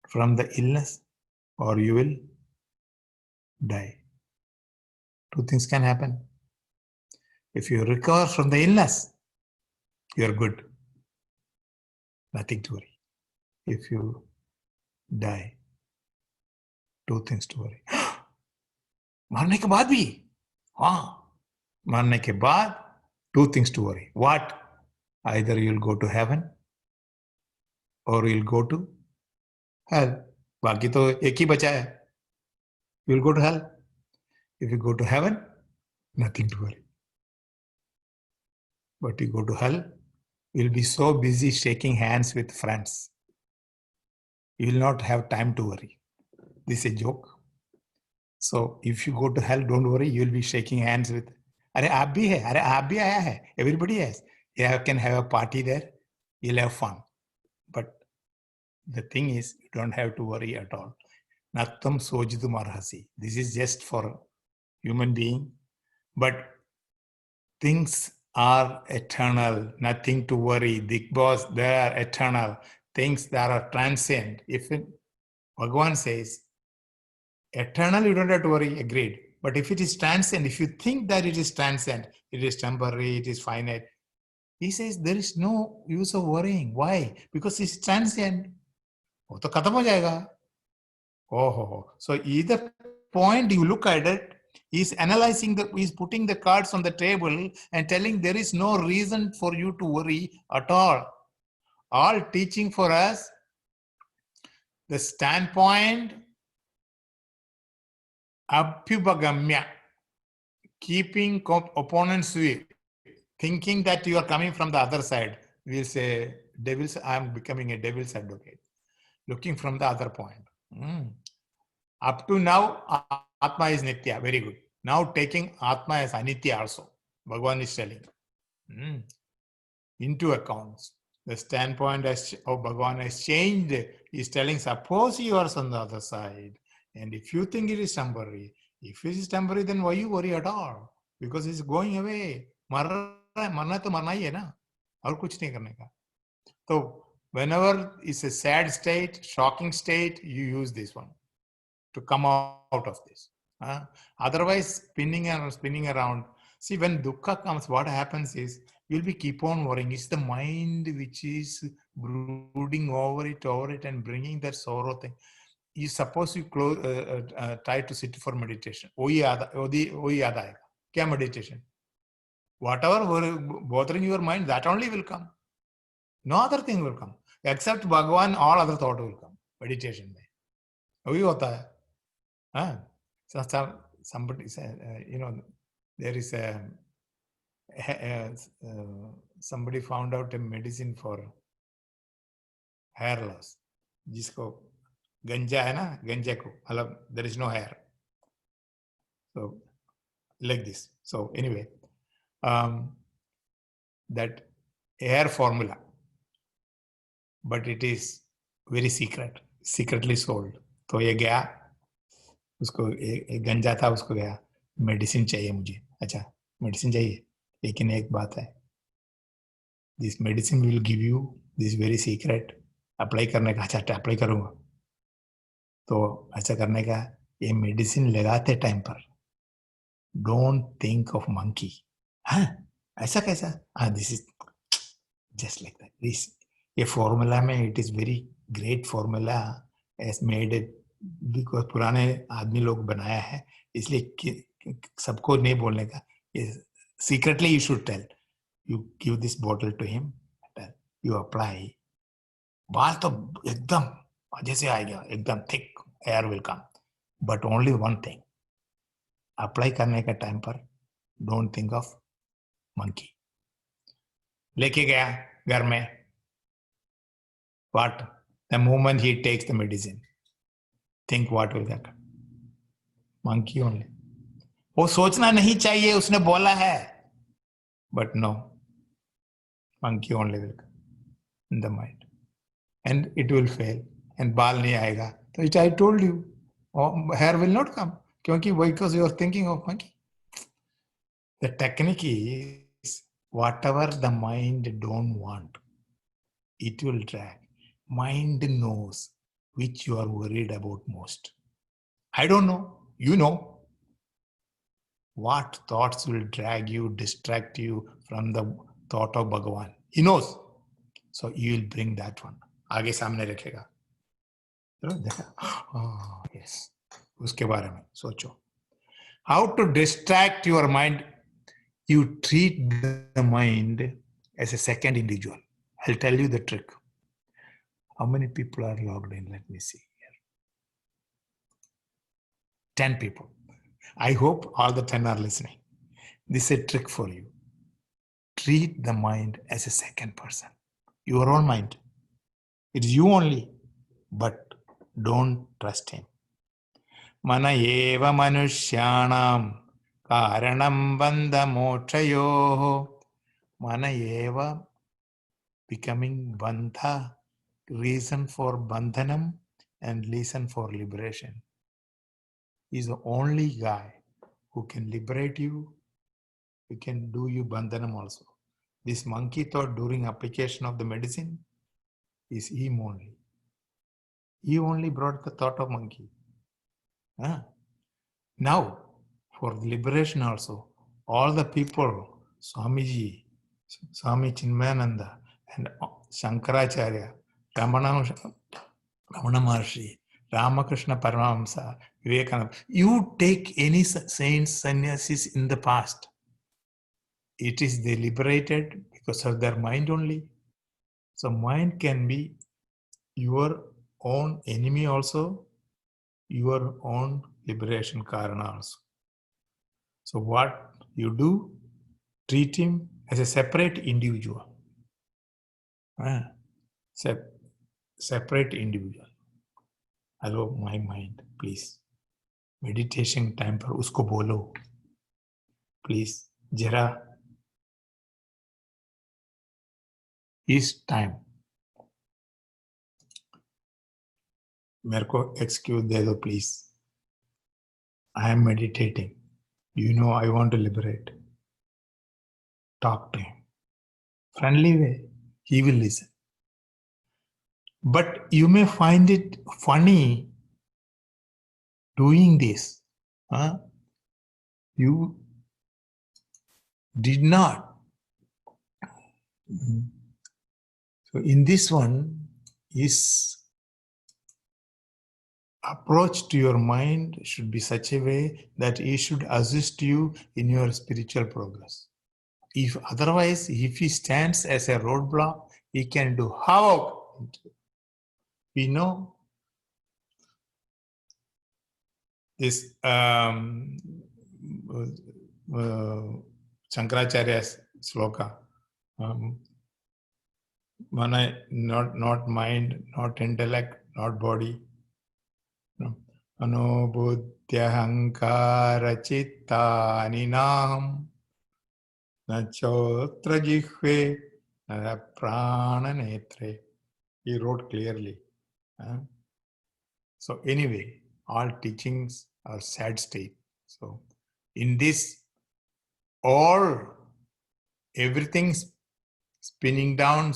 from the illness or you will die. Two things can happen. If you recover from the illness, you are good. Nothing to worry. If you die, two things to worry. मरने के बाद भी? हाँ, मरने के बाद two things to worry. What? Either you'll go to heaven or you'll go to hell. बाकी तो एक ही बचा है. You'll go to hell. If you go to heaven, nothing to worry. But you go to hell, you'll be so busy shaking hands with friends. You will not have time to worry. This is a joke. So if you go to hell, don't worry, you'll be shaking hands with, अरे आप भी है, अरे आप भी आया है. Everybody has. You can have a party there. You'll have fun. But the thing is, you don't have to worry at all. Nattam sojitum arhasi. This is just for human being. But things are eternal. Nothing to worry. Because they are eternal. Things that are transient. If Bhagavan says, eternal, you don't have to worry, agreed. But if it is transient, if you think that it is transient, it is temporary, it is finite, he says there is no use of worrying. Why? Because it's transient. वो तो खत्म हो जाएगा. So either point you look at it, he's analyzing he's putting the cards on the table and telling there is no reason for you to worry at all. All teaching for us, the standpoint, abhyupagamya, keeping opponents view, thinking that you are coming from the other side. We'll say, I'm becoming a devil's advocate, looking from the other point. Up to now, Atma is Nitya, very good. Now taking Atma as Anitya also, Bhagavan is telling. Into accounts. The standpoint of Bhagavan has changed. He's telling, suppose you are on the other side, and if you think it is temporary, if it is temporary, then why you worry at all? Because it's going away. मरना तो मरना ही है ना, और कुछ नहीं करने का. So whenever it's a sad state, shocking state, you use this one to come out of this. Otherwise, spinning around. See, when dukkha comes, what happens is you'll be keep on worrying. It's the mind which is brooding over it and bringing that sorrow thing. You suppose you try to sit for meditation. Ohi yaad aayega. Kya meditation? Whatever bothering your mind, that only will come. No other thing will come. Except Bhagavan, all other thought will come. Meditation. Ohi hota hai. So somebody said, there is somebody found out a medicine for hair loss. Jisko ganja hai na, ganja ko, there is no hair. So like this. So anyway, that hair formula, but it is very secretly sold. तो ये गया, उसको एक गंजा था, उसको गया medicine चाहिए मुझे. अच्छा मेडिसिन चाहिए, लेकिन एक बात है, this medicine will give you this very secret. Apply करने का, अच्छा अप्लाई करूँगा, तो ऐसा करने का, ये मेडिसिन लगाते टाइम पर डोंट थिंक ऑफ मंकी. हाँ ऐसा कैसा? हाँ this is just like that. This ये फॉर्मूला में it is very great formula as made it because पुराने आदमी लोग बनाया है, इसलिए सबको नहीं बोलने का, secretly you should tell, you give this bottle to him, you apply, बाल तो एकदम मजे से आएगा, एकदम thick hair will come, but only one thing, apply करने का टाइम पर डोंट थिंक ऑफ मंकी। लेके गया घर में, what the moment he takes the medicine, think what will happen, monkey only। वो सोचना नहीं चाहिए, उसने बोला है, but no, monkey only will come in the mind and it will fail and बाल नहीं आएगा। तो it I told you, hair will not come, क्योंकि because you are thinking of monkey। The technique is whatever the mind don't want, it will drag. Mind knows which you are worried about most. I don't know, you know. What thoughts will drag you, distract you from the thought of Bhagavan? He knows. So you will bring that one. आगे सामने रखेगा। Oh, yes. उसके बारे में सोचो। How to distract your mind? You treat the mind as a second individual. I'll tell you the trick. How many people are logged in? Let me see here. 10 people. I hope all the 10 are listening. This is a trick for you. Treat the mind as a second person. Your own mind. It's you only, but don't trust him. Mana eva manushyanam karanam bandha mokshayoho. Mana eva becoming bandha, reason for bandhanam and reason for liberation. He's the only guy who can liberate you, who can do you bandhanam also. This monkey thought during application of the medicine is him only. He only brought the thought of monkey. Now, for liberation also, all the people, Swamiji, Swami Chinmayananda, and Shankaracharya, Ramana Maharshi, Ramakrishna Paramahamsa, Vivekananda, you take any saints, sannyasis in the past, it is they liberated because of their mind only. So mind can be your own enemy also, your own liberation karana also. So what you do, treat him as a separate individual. Separate individual. Hello, my mind, please. Meditation time पर उसको बोलो, please. जरा इस time मेरे को excuse दे दो, please. I am meditating. You know I want to liberate. Talk to him. Friendly way. He will listen. But you may find it funny doing this. You did not. So in this one is approach to your mind should be such a way that it should assist you in your spiritual progress. If otherwise, if he stands as a roadblock, he can do havoc. We know this Shankaracharya's sloka. Mana, not mind, not intellect, not body. Anobuddhyahankara chittani nam nachotra jihve prana netre. He wrote clearly. So anyway, all teachings are sad state. So in this, everything spinning down,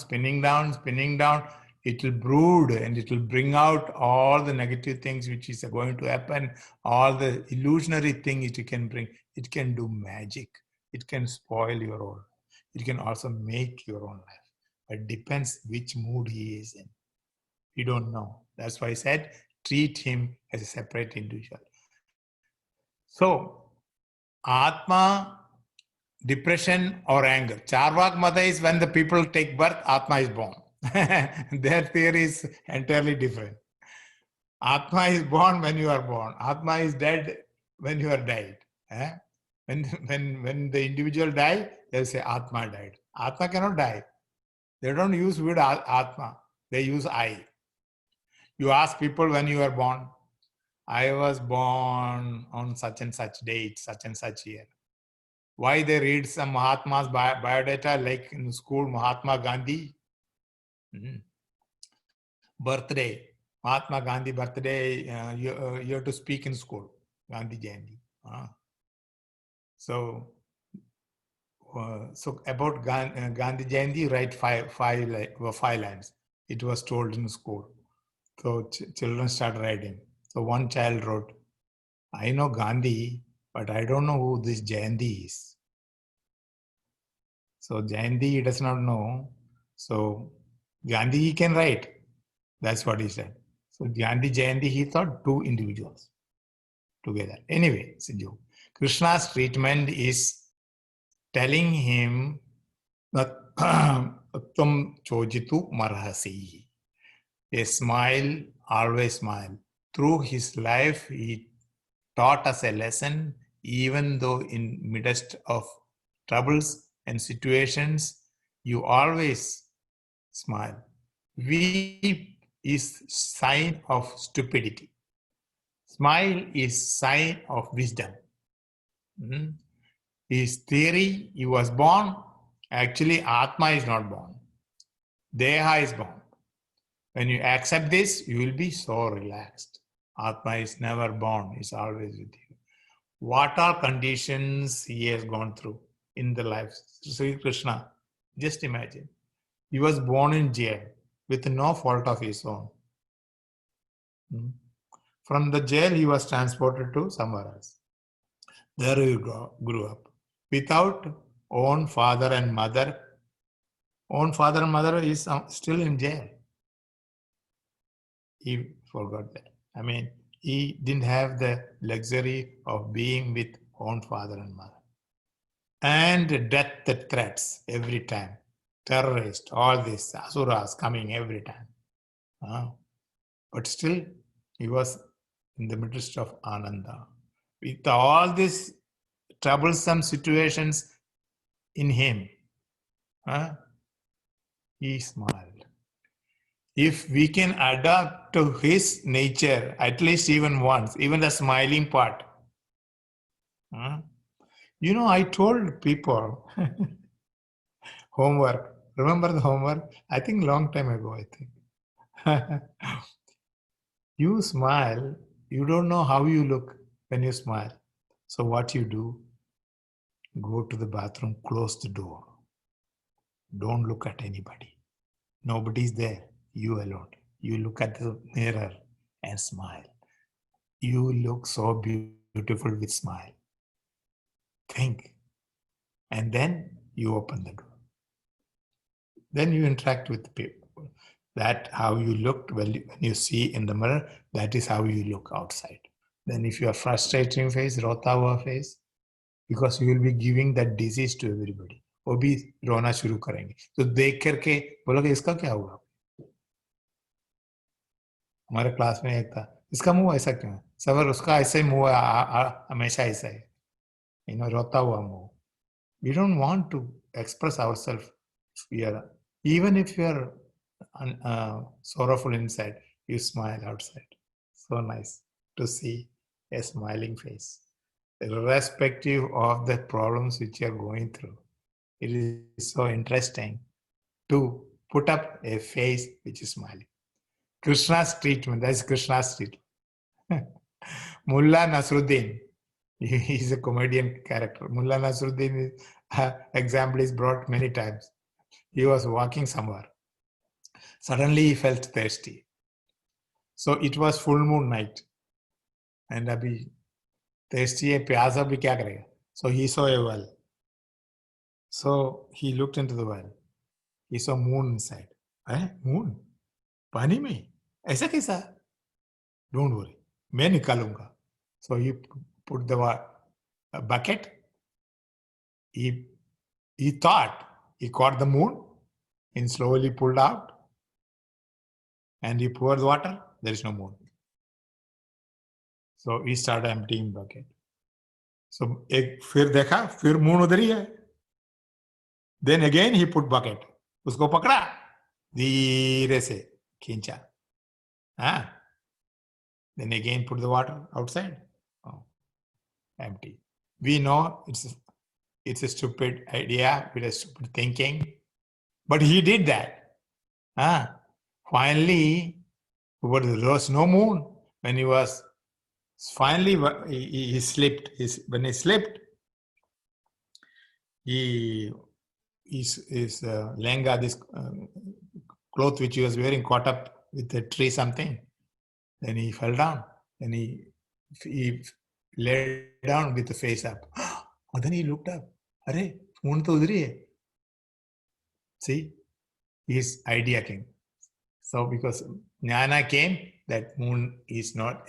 it will brood and it will bring out all the negative things which is going to happen, all the illusionary things it can bring. It can do magic. It can spoil your own. It can also make your own life. It depends which mood he is in. We don't know. That's why I said treat him as a separate individual. So, Atma, depression or anger. Charvak Mata is when the people take birth, Atma is born. Their theory is entirely different. Atma is born when you are born. Atma is dead when you are died. When the individual die, they'll say Atma died. Atma cannot die. They don't use word Atma. They use I. You ask people when you were born. I was born on such and such date, such and such year. Why they read some Mahatma's biodata like in school, Mahatma Gandhi? Birthday. Mahatma Gandhi birthday, you have to speak in school. Gandhi Jayanti. So about Gandhi Jayanti, write five lines. It was told in school. So children start writing. So one child wrote, I know Gandhi, but I don't know who this Jayanti is. So Jayanti he does not know. So Gandhi he can write. That's what he said. So Gandhi Jayanti he thought two individuals together. Anyway, Sinju, Krishna's treatment is telling him that Tum chojitu marhasi. A smile, always smile. Through his life, he taught us a lesson, even though in midst of troubles and situations, you always smile. Weep is sign of stupidity. Smile is sign of wisdom. His theory, he was born. Actually, Atma is not born. Deha is born. When you accept this, you will be so relaxed. Atma is never born, it's always with you. What are conditions he has gone through in the life? Sri Krishna, just imagine. He was born in jail with no fault of his own. From the jail, he was transported to somewhere else. There he grew up. Without own father and mother. Own father and mother is still in jail. He forgot that. I mean, he didn't have the luxury of being with own father and mother. And death threats every time. Terrorists, all this, asuras coming every time. But still, he was in the midst of Ananda. With all these troublesome situations in him, he smiled. If we can adapt to his nature, at least even once, even the smiling part. I told people, homework. Remember the homework? I think long time ago, I think. You smile, you don't know how you look when you smile. So what you do, go to the bathroom, close the door. Don't look at anybody. Nobody's there. You alone. You look at the mirror and smile. You look so beautiful with smile. Think. And then you open the door. Then you interact with the people. That how you looked when you see in the mirror, that is how you look outside. Then if you are frustrating face, rota hua face, because you will be giving that disease to everybody. वो भी रोना शुरू करेंगे. तो देख करके बोलोगे इसका क्या हुआ? हमारे क्लास में एक था, इसका मुंह ऐसा क्यों है? सबर उसका ऐसा ही मुंह हमेशा ऐसा है, रोता हुआ मुंह. We don't want to express ourselves here. Even if you are sorrowful inside, you smile outside. So nice to see a smiling face, irrespective of the problems which you are going through. It is so interesting to put up a face which is smiling. Krishna's treatment, that is Krishna's treatment. Mullah Nasruddin, he is a comedian character. Mullah Nasruddin example is brought many times. He was walking somewhere. Suddenly he felt thirsty. So it was full moon night. And abhi thirsty hai, pyasa bhi kya karega? So he saw a well. So he looked into the well. He saw moon inside. Moon? पानी में? ऐसा कैसा? Don't worry. मैं निकालूंगा. So he put the bucket. He thought he caught the moon and slowly pulled out. And he poured the water. There is no moon. So he started emptying bucket. So फिर देखा, फिर moon उधर ही है. Then again he put bucket. उसको पकड़ा, धीरे से खींचा. Then again put the water outside. Oh, empty. We know it's a stupid idea, with a stupid thinking, but he did that. Finally, there was no moon. When he was finally he slipped. When he slipped, his lenga, this cloth which he was wearing, caught up with a tree something. Then he fell down. Then he lay down with the face up. And then he looked up. Arey, moon to udhar hi hai. See, his idea came. So because jnana came, that moon is not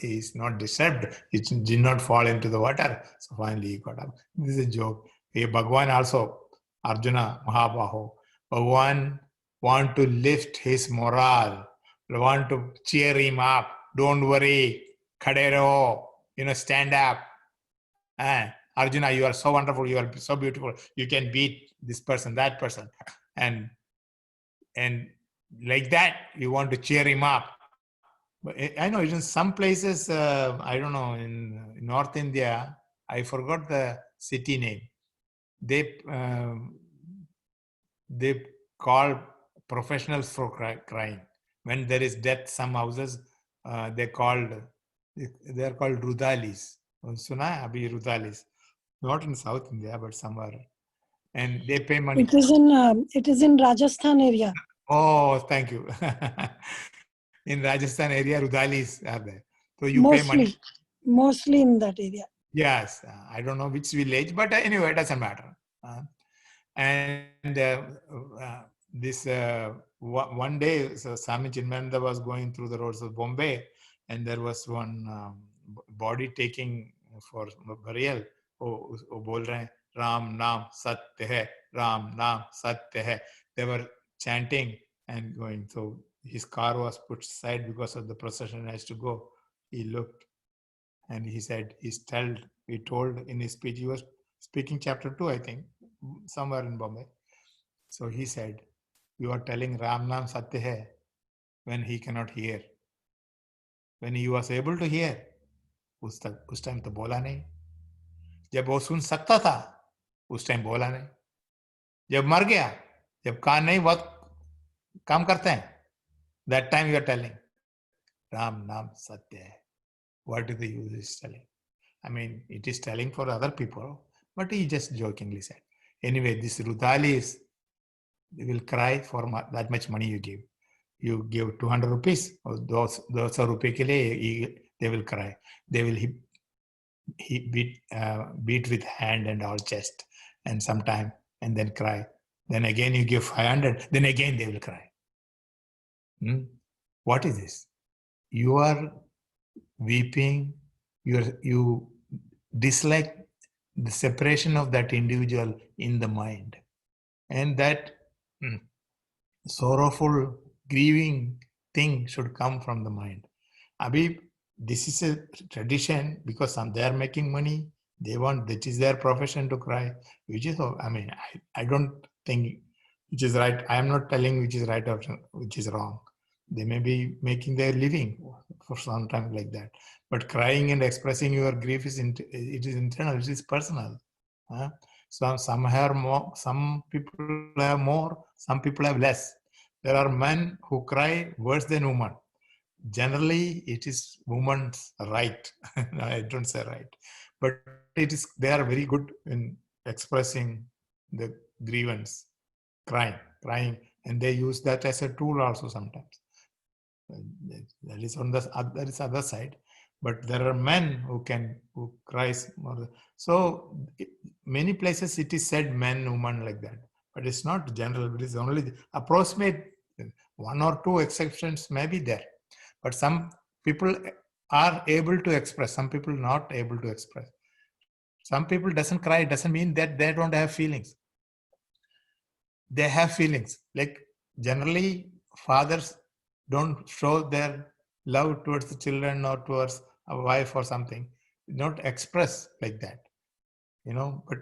disturbed. It did not fall into the water. So finally he got up. This is a joke. Hey, Bhagwan also, Arjuna Mahabaho, Bhagwan want to lift his morale, want to cheer him up. Don't worry, khade raho, stand up. Arjuna, you are so wonderful, you are so beautiful, you can beat this person, that person. And like that, you want to cheer him up. But I know in some places, I don't know, in North India, I forgot the city name. They call professionals for crying. When there is death, some houses, they are called Rudalis. Suna hai abhi Rudalis. Not in South India, but somewhere. And they pay money. It is in Rajasthan area. Oh, thank you. In Rajasthan area, Rudalis are there. So you pay money. Mostly in that area. Yes. I don't know which village, but anyway, it doesn't matter. This one day, so Swami Chinmayananda was going through the roads of Bombay, and there was one body taking for burial. Oh, bol rahe hain, Ram Naam Satya hai, Ram Naam Satya hai. They were chanting and going. So his car was put aside because of the procession has to go. He looked and he said, he told in his speech, he was speaking chapter 2, I think, somewhere in Bombay. So he said, you are telling Ram Naam Satya hai when he cannot hear. When he was able to hear, उस time तो बोला नहीं. जब वो सुन सकता था, उस time बोला नहीं. जब मर गया, जब कान नहीं बहुत काम करते हैं, that time you are telling Ram Naam Satya hai. What is the use is telling? I mean, it is telling for other people, but he just jokingly said. Anyway, this Rudalis, they will cry for that much money you give. You give 200 rupees, or those rupees ke liye, they will cry. They will beat with hand and all chest, and sometime, and then cry. Then again you give 500, then again they will cry. What is this? You are weeping, you dislike the separation of that individual in the mind. And that sorrowful, grieving thing should come from the mind. Abhi, this is a tradition because they are making money. They want, that is their profession to cry. Which is, I mean, I don't think which is right. I am not telling which is right or which is wrong. They may be making their living for some time like that. But crying and expressing your grief is it is internal, it is personal. So some have more, some people have more, some people have less. There are men who cry worse than women. Generally, it is woman's right. I don't say right, but it is. They are very good in expressing the grievance, crying, and they use that as a tool also sometimes. That is on the other side. But there are men who cries more. So many places it is said men, woman like that. but it's not general. It is only the approximate. One or two exceptions may be there, but some people are able to express, some people not able to express. Some people doesn't cry, doesn't mean that they don't have feelings. They have feelings. Like generally fathers don't show their love towards the children or towards a wife or something, not express like that, but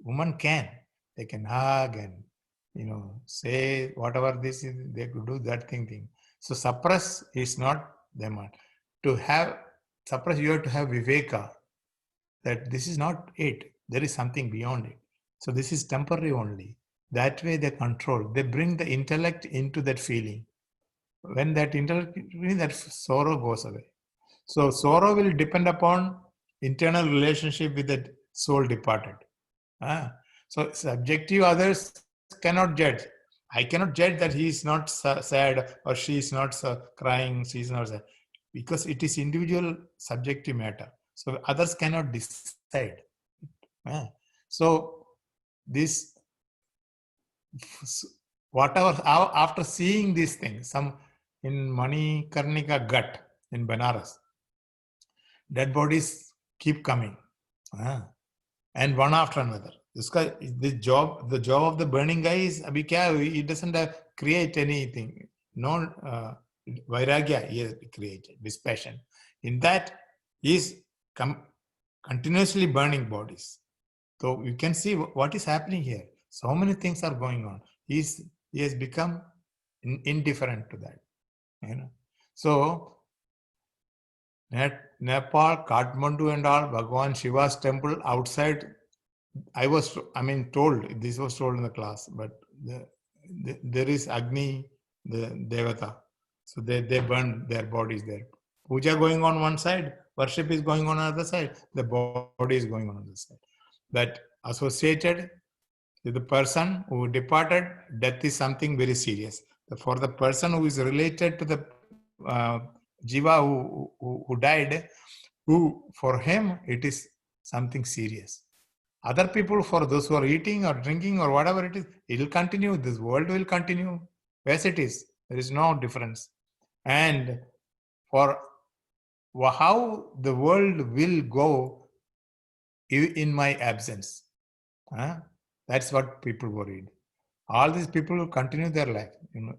women can. They can hug and say whatever this is, they could do that thing. So suppress is not them. To have suppress, you have to have viveka, that this is not it. There is something beyond it. So this is temporary only. That way they control. They bring the intellect into that feeling. When that intellect, that sorrow goes away. So sorrow will depend upon internal relationship with the soul departed. So subjective others cannot judge. I cannot judge that he is not sad or she is not crying, she is not sad, because it is individual subjective matter. So others cannot decide. So this, whatever, after seeing these things, some in Manikarnika Ghat in Banaras, dead bodies keep coming, and one after another. The job of the burning guy is he doesn't create anything. No vairagya he has created, dispassion. In that, he is continuously burning bodies. So you can see what is happening here. So many things are going on. He has become indifferent to that. So Nepal, Kathmandu and all, Bhagwan Shiva's temple outside, told, this was told in the class, but there is Agni, the Devata. So they burn their bodies there. Puja going on one side, worship is going on another side, the body is going on the other side. That associated with the person who departed, death is something very serious. For the person who is related to the Jiva who died, for him it is something serious. Other people, for those who are eating or drinking or whatever it is, it will continue. This world will continue as it is. There is no difference. And for how the world will go in my absence, that's what people worried. All these people will continue their life in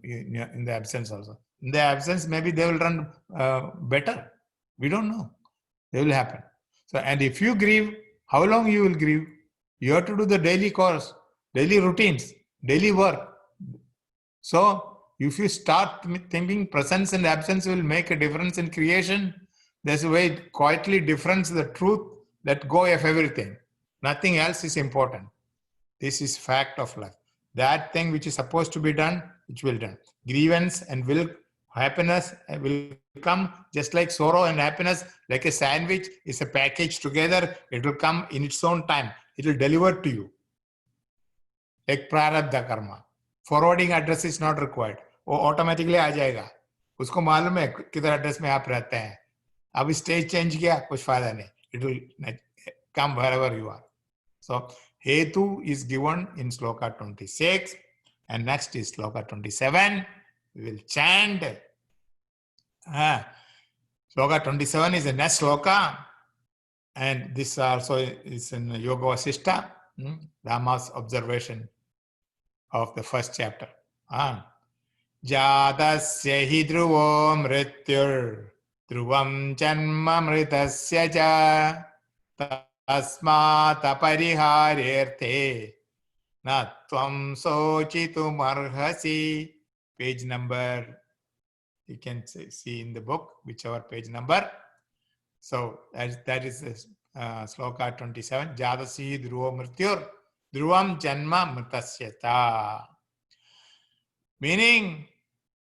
the absence also. In the absence, maybe they will run better. We don't know. They will happen. So, and if you grieve, how long you will grieve? You have to do the daily course, daily routines, daily work. So if you start thinking presence and absence will make a difference in creation, there's a way it quietly difference the truth, let go of everything. Nothing else is important. This is fact of life. That thing which is supposed to be done, which will done. Grievance and happiness will come just like sorrow and happiness, like a sandwich is a package together. It will come in its own time. It will deliver to you. Like prarabdha karma. Forwarding address is not required. वो automatically आ जाएगा. उसको मालूम है किधर address में आप रहते हैं. अब stage change किया कुछ फायदा नहीं. It will come wherever you are. So Hetu is given in Sloka 26 and next is Sloka 27. We will chant. Sloka 27 is the next Sloka, and this also is in Yoga Vasishta, Rama's observation of the first chapter. Jatasya hi dhruvo mrityur dhruvam janma mritasya ja tasmata pariharyarthe na tvam sochitum arhasi. Page number, you can see in the book, whichever page number. So that is Sloka 27. Jadasi dhruvo mrityur dhruvam janma mritasyata. Meaning,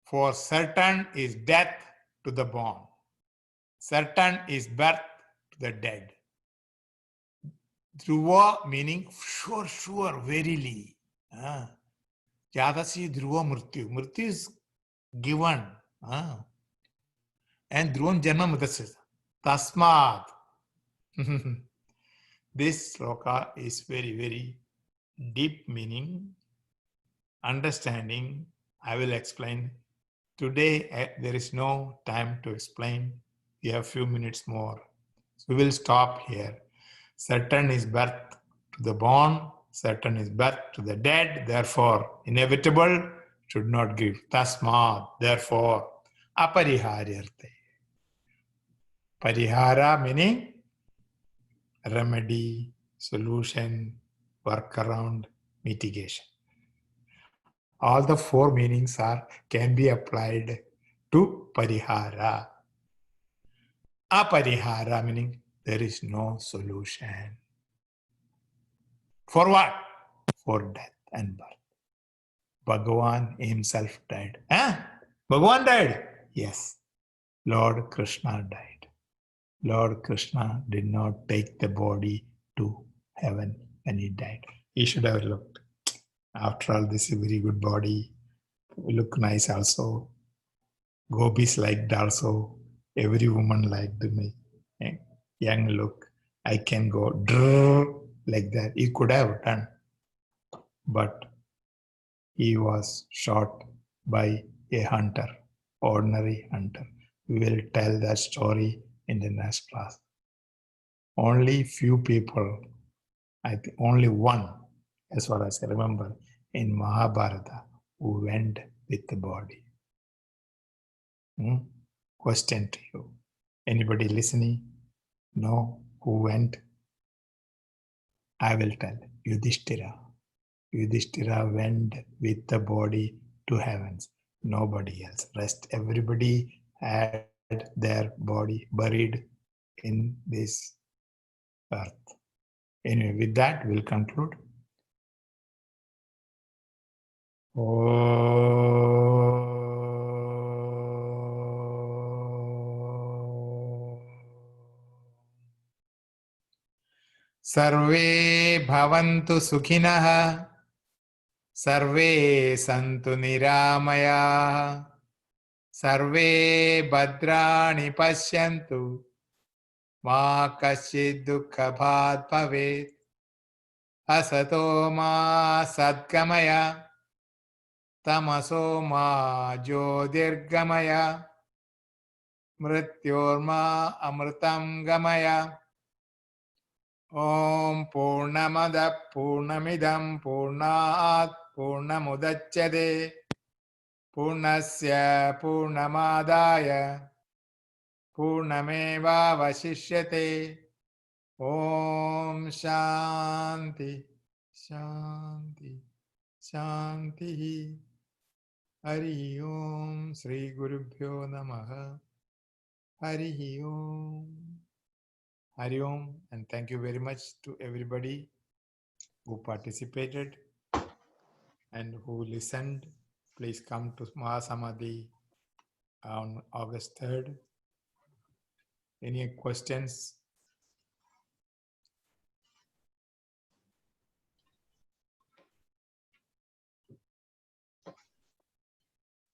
for certain is death to the born. Certain is birth to the dead. Dhruva meaning sure, verily. Jadasi dhruva mrityu. Mrityu is given. And dhruvam janma mritasya. Tasmat. This sloka is very, very deep meaning. understanding, I will explain. Today, there is no time to explain. We have few minutes more. So we will stop here. Certain is birth to the born, certain is birth to the dead, therefore inevitable, should not grieve. Tasmat, therefore, apariharyarte. Parihara meaning remedy, solution, workaround, mitigation. All the four meanings can be applied to parihara. Aparihara meaning there is no solution. For what? For death and birth. Bhagavan himself died. Bhagavan died? Yes. Lord Krishna died. Lord Krishna did not take the body to heaven when he died. He should have looked. After all, this is a very good body. Look nice also. Gopis liked also. Every woman liked me. Young look. I can go like that. He could have done. But he was shot by a hunter, ordinary hunter. We will tell that story in the next class. Only few people, I think only one, as far as I remember, in Mahabharata, who went with the body. Question to you. Anybody listening? No? Who went? I will tell. Yudhishthira. Yudhishthira went with the body to heavens. Nobody else. Rest everybody had their body buried in this earth. Anyway, with that, we'll conclude. Sarve bhavantu sukhinah, sarve santu niramaya, sarve bhadrani pashyantu, ma kaschid dukkha bhat bhavet, asato ma sadgamaya, tamaso ma jyotirgamaya, mrityorma amritam gamaya. Om Purnamada Purnamidam Purnat Purnamudachyate Purnasya Purnamadaya Purnameva Vasishyate. Om Shanti Shanti Shanti. Hari Om Sri Gurubhyo Namaha. Hari Om. Hari Om, and thank you very much to everybody who participated and who listened. Please come to Mahasamadhi on August 3rd. Any questions?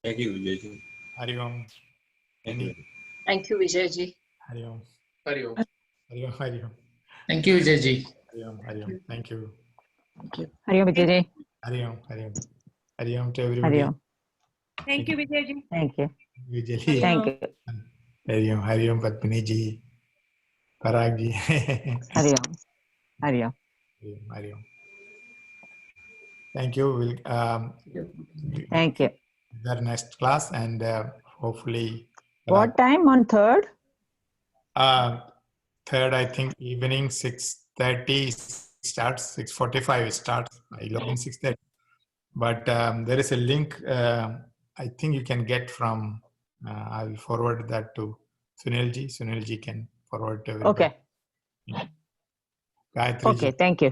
Thank you, Vijayji. Hari Om. Thank you. Thank you, Vijayji. Hari Om. Hari Om. Hari Om. Hari Om. Thank you, Vijayji. Hari Om. Hari Om. Thank you. Hari Om, Vijayji. Hari Om. Hari Om. Hari Om to everybody. Hari Om. Thank you, Vijayji. Thank you. Vijay. Thank you. Hari Om Padmini ji. Parag ji. Hari Om. Hari Om. Hari Om. Thank you. We'll Thank you. their next class, and hopefully What time on 3rd? Third, I think evening 6:30 starts. 6:45 it starts. I log in 6:30. But there is a link. I think you can get from. I will forward that to Sunilji. Sunilji can forward to everybody. Okay. Gayatri Okay. ji. Thank you.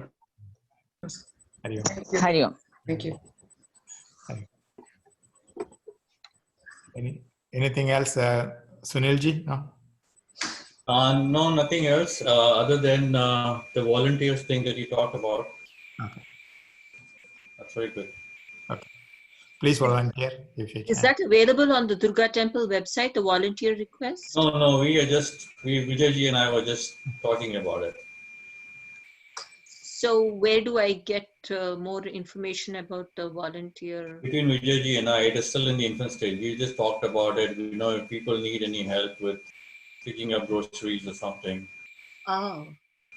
Hari Om. Hari Om. Thank you. Anything else, Sunilji? No. No, nothing else other than the volunteers thing that you talked about. Okay. That's very good. Please volunteer if you can. Is that available on the Durga Temple website, the volunteer request? No, Vijayji and I were just talking about it. So where do I get more information about the volunteer? Between Vijayji and I, it is still in the infant stage. We just talked about it. We know if people need any help with picking up groceries or something, Oh,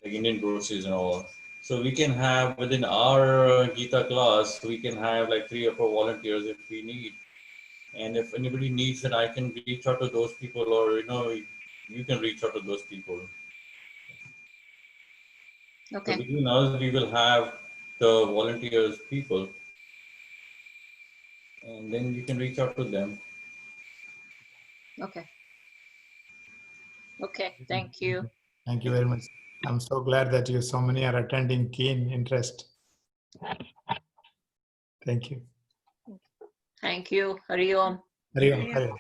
like Indian groceries and all. So we can have within our Gita class, we can have like 3 or 4 volunteers if we need. And if anybody needs it, I can reach out to those people, or you can reach out to those people. So okay. between us, we will have the volunteers people, and then you can reach out to them. Okay. Okay. Thank you. Thank you very much. I'm so glad that you so many are attending, keen interest. Thank you. Thank you. Hari Om. Hari Om, Hari Om.